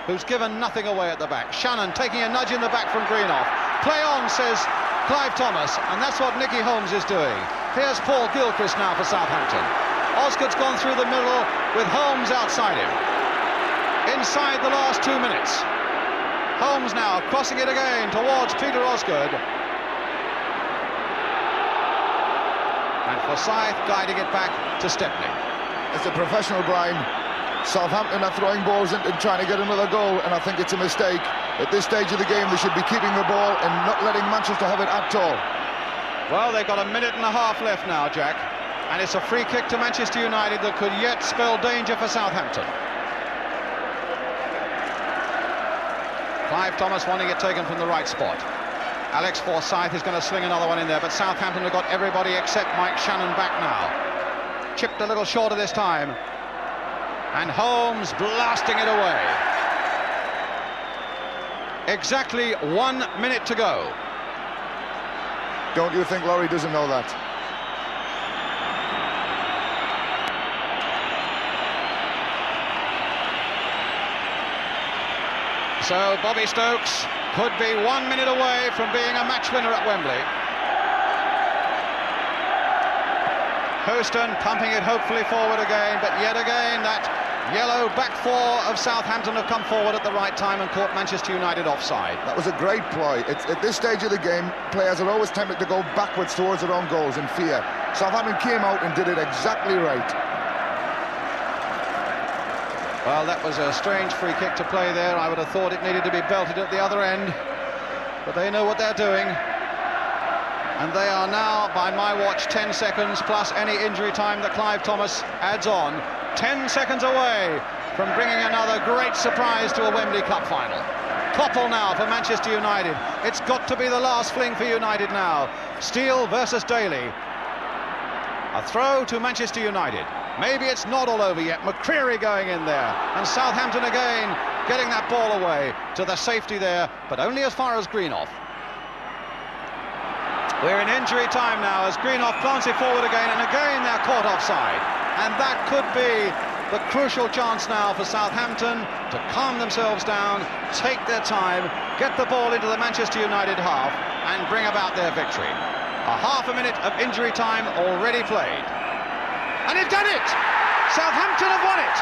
who's given nothing away at the back. Shannon taking a nudge in the back from Greenough. Play on, says Clive Thomas, and that's what Nicky Holmes is doing. Here's Paul Gilchrist now for Southampton. Osgood's gone through the middle with Holmes outside him. Inside the last 2 minutes. Holmes now crossing it again towards Peter Osgood. And Forsyth guiding it back to Stepney.
As a professional, Brian, Southampton are throwing balls in and trying to get another goal, and I think it's a mistake. At this stage of the game, they should be keeping the ball and not letting Manchester have it at all.
Well, they've got 1.5 minutes left now, Jack. And it's a free kick to Manchester United that could yet spell danger for Southampton. Clive Thomas wanting it taken from the right spot. Alex Forsyth is going to sling another one in there, but Southampton have got everybody except Mike Shannon back now. Chipped a little shorter this time. And Holmes blasting it away. Exactly 1 minute to go.
Don't you think Laurie doesn't know that?
So Bobby Stokes could be 1 minute away from being a match winner at Wembley. Houston pumping it hopefully forward again, but yet again that yellow back four of Southampton have come forward at the right time and caught Manchester United offside.
That was a great ploy. At this stage of the game, players are always tempted to go backwards towards their own goals in fear. Southampton came out and did it exactly right.
Well, that was a strange free kick to play there. I would have thought it needed to be belted at the other end, but they know what they're doing. And they are now, by my watch, 10 seconds plus any injury time that Clive Thomas adds on. 10 seconds away from bringing another great surprise to a Wembley Cup final. Koppel now for Manchester United. It's got to be the last fling for United now. Steele versus Daly. A throw to Manchester United. Maybe it's not all over yet. McCreary going in there. And Southampton again getting that ball away to the safety there, but only as far as Greenough. We're in injury time now as Greenough plants it forward again, and again they're caught offside. And that could be the crucial chance now for Southampton to calm themselves down, take their time, get the ball into the Manchester United half and bring about their victory. A half a minute of injury time already played. And they've done it! Southampton have won it!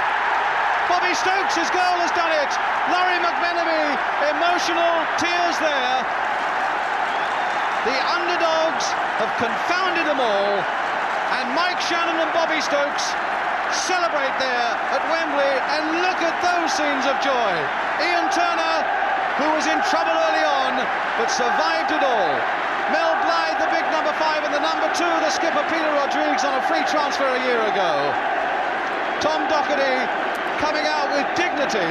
Bobby Stokes' goal has done it! Laurie McMenemy, emotional tears there. The underdogs have confounded them all, and Mike Shannon and Bobby Stokes celebrate there at Wembley, and look at those scenes of joy. Ian Turner, who was in trouble early on, but survived it all. Mel Blythe, the big number 5, and the number 2, the skipper Peter Rodrigues, on a free transfer a year ago. Tom Doherty coming out with dignity,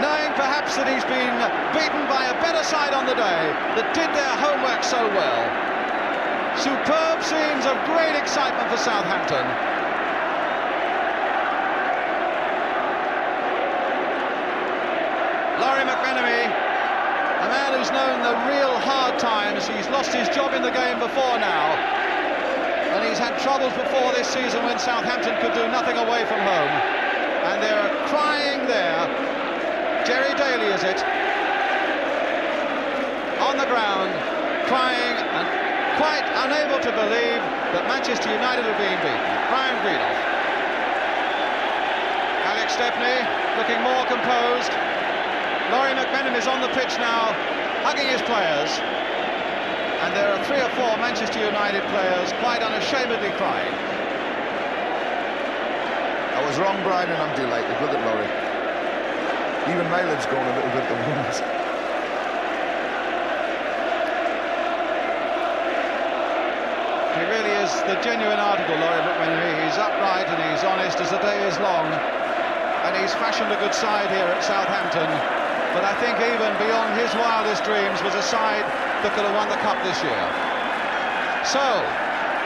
knowing perhaps that he's been beaten by a better side on the day that did their homework so well. Superb scenes of great excitement for Southampton. Laurie McMenemy, a man who's known the real hard times. He's lost his job in the game before now, and he's had troubles before this season when Southampton could do nothing away from home. And they're crying there. Jerry Daly, is it? On the ground, crying and quite unable to believe that Manchester United are being beaten. Brian Greenough. Alex Stepney looking more composed. Laurie McMenemy is on the pitch now, hugging his players. And there are 3 or 4 Manchester United players quite unashamedly crying.
I was wrong, Brian, and I'm delighted. Look at Laurie. Even Milan's going a little bit at the moment.
He really is the genuine article, Laurie McMenemy. He's upright and he's honest as the day is long. And he's fashioned a good side here at Southampton. But I think even beyond his wildest dreams was a side that could have won the cup this year. So,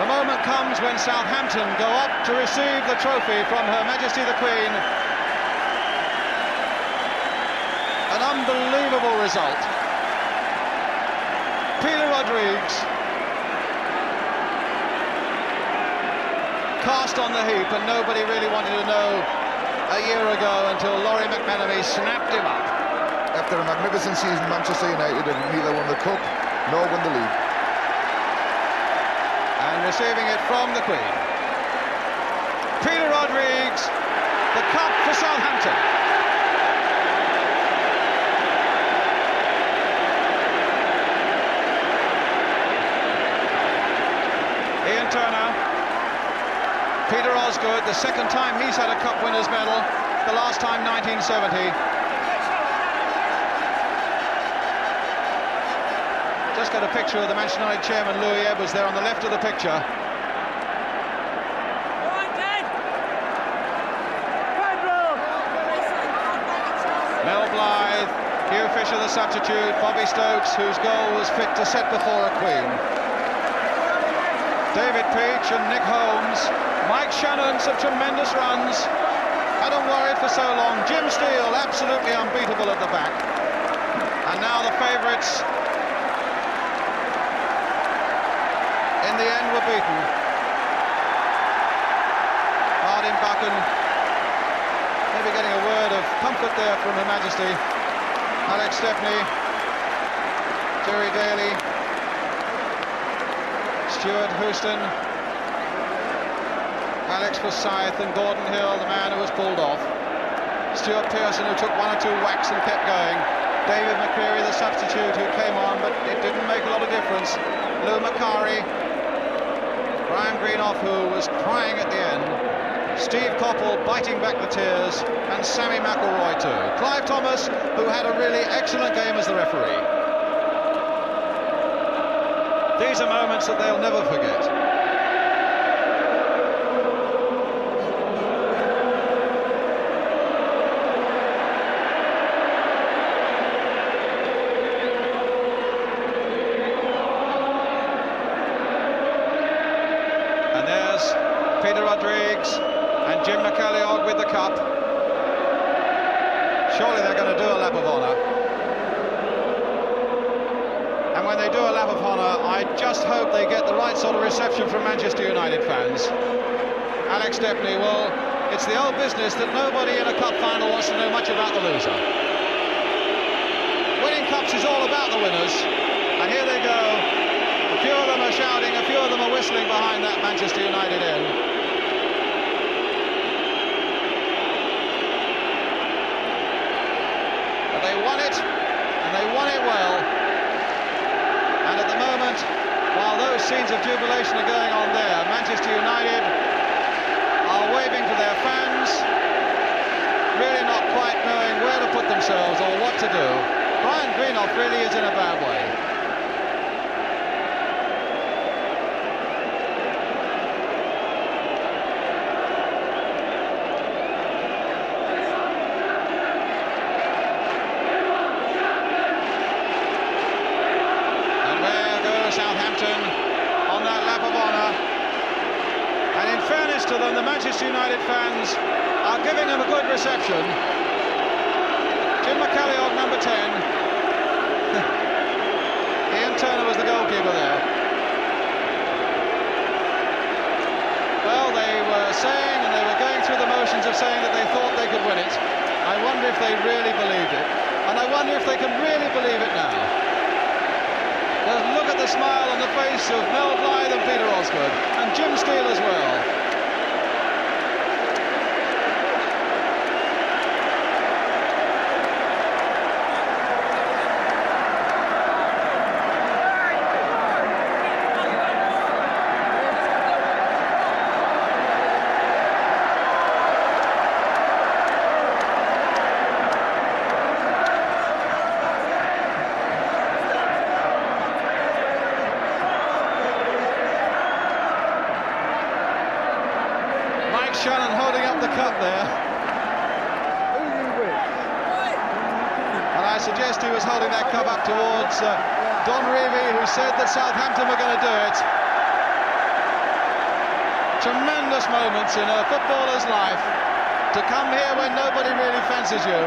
the moment comes when Southampton go up to receive the trophy from Her Majesty the Queen. An unbelievable result. Peter Rodrigues cast on the heap, and nobody really wanted to know a year ago until Laurie McMenemy snapped him up.
After a magnificent season, Manchester United have neither won the cup nor won the league.
And receiving it from the Queen. Peter Rodrigues, the cup for Southampton. Ian Turner. Peter Osgood, the second time he's had a cup winner's medal, the last time 1970. Just got a picture of the Manchester United chairman Louis Edwards there on the left of the picture. Mel Blythe, Hugh Fisher the substitute, Bobby Stokes, whose goal was fit to set before a Queen. David Peach and Nick Holmes, Mike Shannon, some tremendous runs. Hadn't worried for so long. Jim Steele, absolutely unbeatable at the back. And now the favourites, in the end, were beaten. Martin Buchan, maybe getting a word of comfort there from Her Majesty. Alex Stepney, Jerry Daly, Stuart Houston, Alex Forsyth and Gordon Hill, the man who was pulled off. Stuart Pearson, who took 1 or 2 whacks and kept going. David McCreary, the substitute, who came on, but it didn't make a lot of difference. Lou Macari, Brian Greenoff, who was crying at the end. Steve Coppell biting back the tears, and Sammy McElroy too. Clive Thomas, who had a really excellent game as the referee. These are moments that they'll never forget. And there's Peter Rodrigues and Jim McCalliog with the cup. Surely they're going to do a lap of honour. And when they do a lap of honour, I just hope they get the right sort of reception from Manchester United fans. Alex Stepney, well, it's the old business that nobody in a cup final wants to know much about the loser. Winning cups is all about the winners, and here they go. A few of them are shouting, a few of them are whistling behind that Manchester United end. But they won it, and they won it well. And at the moment, while those scenes of jubilation are going on there, Manchester United are waving to their fans, really not quite knowing where to put themselves or what to do. Brian Greenoff really is in a bad way. Southampton on that lap of honour, and in fairness to them, the Manchester United fans are giving them a good reception. Jim McCalliog, number 10. Ian Turner was the goalkeeper there. Well, they were saying, and they were going through the motions of saying that they thought they could win it. I wonder if they really believed it, and I wonder if they can really believe it now. Just look at the smile on the face of Mel Blythe and Peter Osgood, and Jim Steele as well. cup there. And I suggest he was holding that cup up towards Don Revie, who said that Southampton were going to do it. Tremendous moments in a footballer's life, to come here when nobody really fancies you,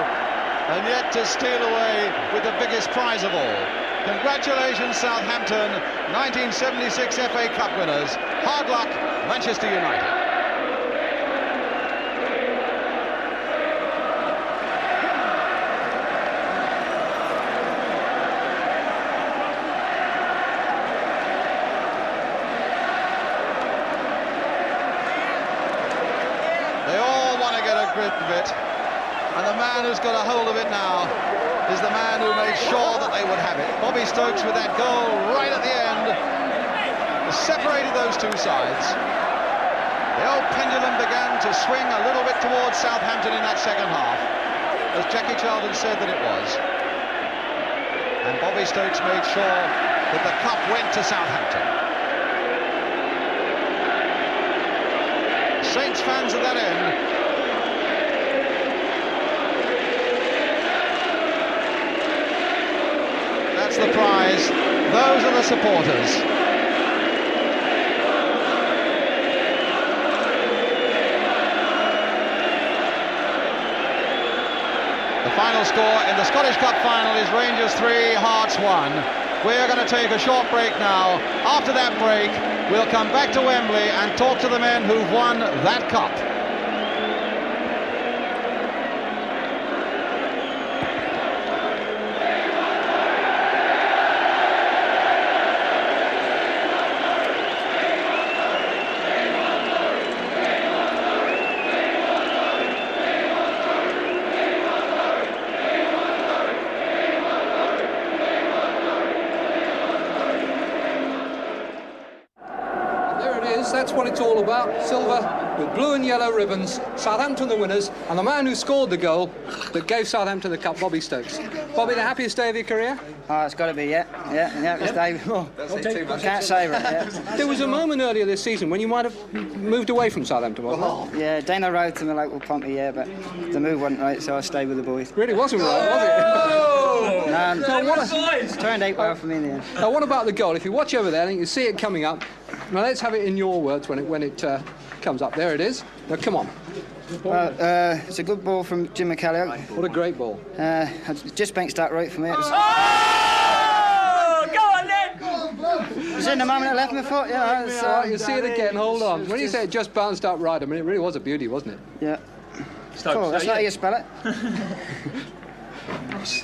and yet to steal away with the biggest prize of all. Congratulations, Southampton, 1976 FA Cup winners. Hard luck, Manchester United. They all want to get a grip of it, and the man who's got a hold of it now is the man who made sure that they would have it. Bobby Stokes with that goal right at the end separated those two sides. The old pendulum began to swing a little bit towards Southampton in that second half, as Jackie Charlton said that it was. And Bobby Stokes made sure that the cup went to Southampton. Saints fans at that end. That's the prize. Those are the supporters. The final score in the Scottish Cup final is Rangers 3, Hearts 1. We're going to take a short break now. After that break, we'll come back to Wembley and talk to the men who've won that cup.
That's what it's all about. Silver with blue and yellow ribbons. Southampton the winners, and the man who scored the goal that gave Southampton the cup, Bobby Stokes. Bobby, the happiest day of your career?
Oh, it's got to be, yeah. Happiest day. Oh, can't savour it, yeah.
There was a moment earlier this season when you might have moved away from Southampton, wasn't there?
Yeah, Dana wrote to me local Pompey, yeah, but the move wasn't right, so I stayed with the boys.
Really wasn't right, was it?
Turned out well for me in the end.
Now, what about the goal? If you watch over there, and you can see it coming up. Now, let's have it in your words when it comes up. There it is. Now, come on.
Well, it's a good ball from Jim McCalliog.
What a great ball.
Just banked that right for me.
Oh, go on then!
It was in the moment I left my foot, yeah.
You see it again, hold on. When you say it just bounced up right, I mean, it really was a beauty, wasn't it?
Yeah. Cool, that's how you spell it.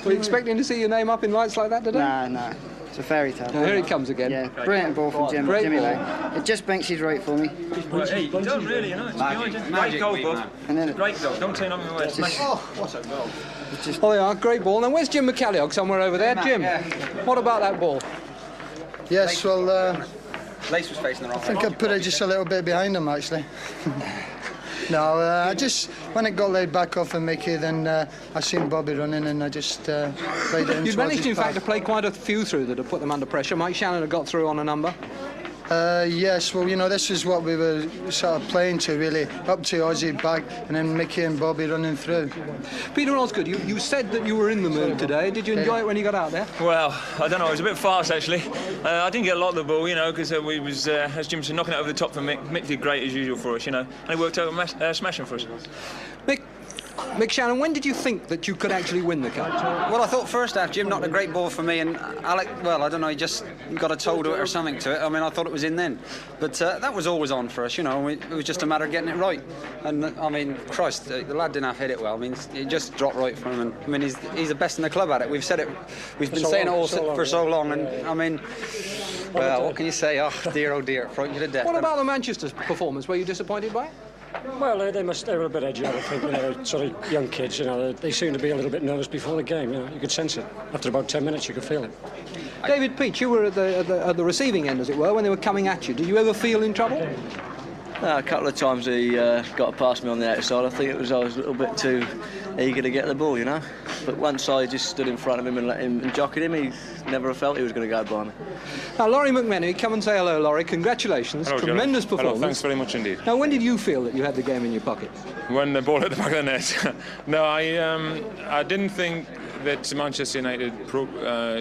Were you expecting to see your name up in lights like that today?
No. It's a fairy tale.
Now, here it comes again.
Yeah, brilliant ball from Jimmy Lay. It just banks his right for me.
Well, hey, you don't really, you know. It's behind you. Great goal, bud. Great goal. Don't turn on my way. What a goal.
Oh, they are. Great ball. Now, where's Jim McCalliog? Somewhere over there. Jim, what about that ball?
Yes, well,
Lace was facing the wrong way.
I think I put it just a little bit behind him, actually. No, I just, when it got laid back off of Mickey, then I seen Bobby running and I just played it in.
You'd managed, in fact, to play quite a few through that have put them under pressure. Mike Shannon had got through on a number.
Yes, well, you know, this is what we were sort of playing to, really, up to Ozzy back, and then Mickey and Bobby running through.
Peter Osgood, you said that you were in the mood today. Did you enjoy it when you got out there?
Well, I don't know, it was a bit fast actually. I didn't get a lot of the ball, you know, because we was, as Jim said, knocking it over the top for Mick. Mick did great as usual for us, you know, and he worked out smashing for us.
Mick Shannon, when did you think that you could actually win the cup?
Well, I thought first half Jim knocked a great ball for me, and Alec, well, I don't know, he just got a toe to it or something to it. I mean, I thought it was in then. But that was always on for us, you know. It was just a matter of getting it right. And, I mean, Christ, the lad didn't have hit it well. I mean, it just dropped right from him. And, I mean, he's the best in the club at it. We've said it, we've been saying it all for so long. And, I mean, well, what can you say? Oh, dear, frightened you to death.
What about the Manchester performance? Were you disappointed by it?
Well, they were a bit edgy, I think. You know, sort of young kids, you know, they seemed to be a little bit nervous before the game. You know, you could sense it. After about 10 minutes, you could feel it.
David Peach, you were at the receiving end, as it were, when they were coming at you. Did you ever feel in trouble?
A couple of times he got past me on the outside. I think I was a little bit too eager to get the ball, you know. But once I just stood in front of him and let him and jockeyed him, he never felt he was going to go by me.
Now, Laurie McMenemy, come and say hello, Laurie. Congratulations.
Hello,
tremendous
Joe.
performance.
Hello, thanks very much indeed.
Now, when did you feel that you had the game in your pocket?
When the ball hit the back of the net. No, I didn't think that Manchester United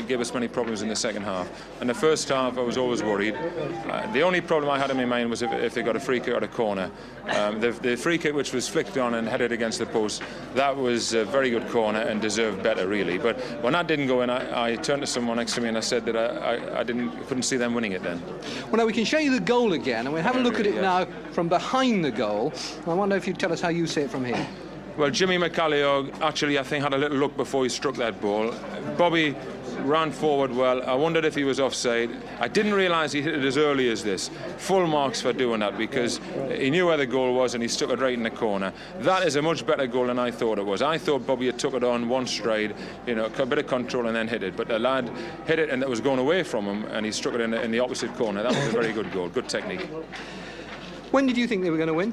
gave us many problems in the second half. In the first half, I was always worried. The only problem I had in my mind was if they got a free kick or a corner. The free kick, which was flicked on and headed against the post, that was a very good corner and deserved better, really. But when that didn't go in, I turned to someone next to me and I said that I couldn't see them winning it then.
Well, now we can show you the goal again, and we'll have a look at it now from behind the goal. I wonder if you'd tell us how you see it from here.
Well, Jimmy McCalliog actually, I think, had a little look before he struck that ball. Bobby ran forward well. I wondered if he was offside. I didn't realise he hit it as early as this. Full marks for doing that, because he knew where the goal was and he stuck it right in the corner. That is a much better goal than I thought it was. I thought Bobby had took it on one stride, you know, a bit of control and then hit it. But the lad hit it and it was going away from him and he struck it in the opposite corner. That was a very good goal, good technique.
When did you think they were going to win?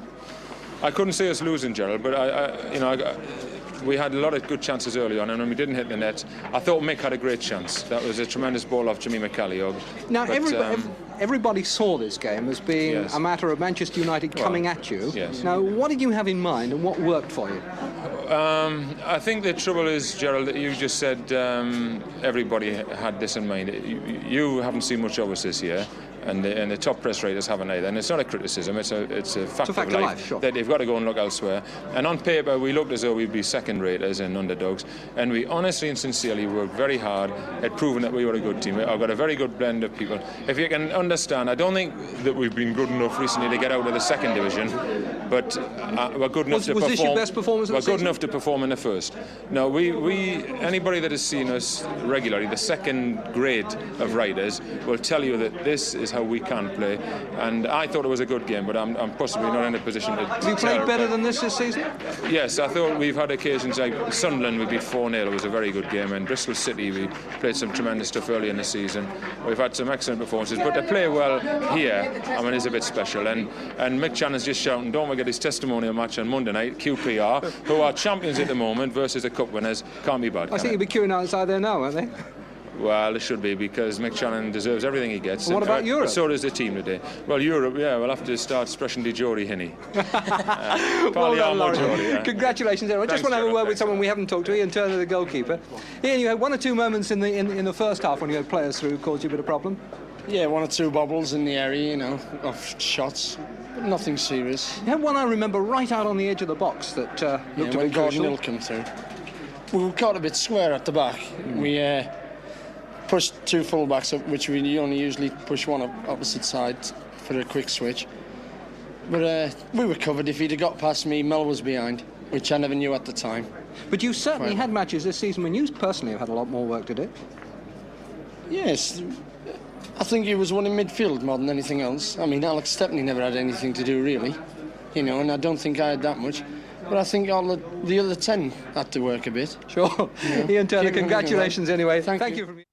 I couldn't see us losing, Gerald, but we had a lot of good chances early on, and when we didn't hit the net, I thought Mick had a great chance. That was a tremendous ball off Jimmy McCalliog.
Now, everybody saw this game as being a matter of Manchester United coming at you.
Yes.
Now, what did you have in mind and what worked for you?
I think the trouble is, Gerald, that you just said everybody had this in mind. You haven't seen much of us this year. And the top press raters haven't either. And it's not a criticism, it's a fact of life,
sure.
That they've got to go and look elsewhere. And on paper, we looked as though we'd be second raters and underdogs. And we honestly and sincerely worked very hard at proving that we were a good team. I've got a very good blend of people. If you can understand, I don't think that we've been good enough recently to get out of the second division, but we're good enough to perform. Was this your best performance of the season? We're good enough to perform in the first. No, anybody that has seen us regularly, the second grade of writers, will tell you that this is how we can play, and I thought it was a good game, but I'm possibly not in a position to
Have you played better than this season?
Yes, I thought we've had occasions like Sunderland, we beat 4-0, it was a very good game, and Bristol City, we played some tremendous stuff early in the season. We've had some excellent performances, but to play well here, I mean, is a bit special. And Mick Channon's just shouting, don't forget his testimonial match on Monday night, QPR, who are champions at the moment versus the cup winners, can't be bad.
I think you'll be queuing outside there now, aren't they?
Well, it should be, because Mick Channon deserves everything he gets.
And what about Europe?
So does the team today. Well, Europe, we'll have to start sprechen die Jody Hinny.
Well done, Laurie. Congratulations, Aaron. I just want to have a word with someone we haven't talked to, Ian Turner, the goalkeeper. Ian, you had one or two moments in the first half when you had players through who caused you a bit of problem?
Yeah, one or two bobbles in the area, you know, of shots. But nothing serious.
You had one I remember right out on the edge of the box that looked a bit
Gordon Hill came through. We were caught a bit square at the back. We pushed two full-backs up, which we only usually push one up opposite side for a quick switch. But we were covered. If he'd have got past me, Mel was behind, which I never knew at the time.
But you certainly had matches this season when you personally have had a lot more work to do.
Yes. I think he was one in midfield more than anything else. I mean, Alex Stepney never had anything to do, really. You know, and I don't think I had that much. But I think all the other 10 had to work a bit.
Sure.
You know?
Ian Turner, congratulations anyway.
Thank you.
From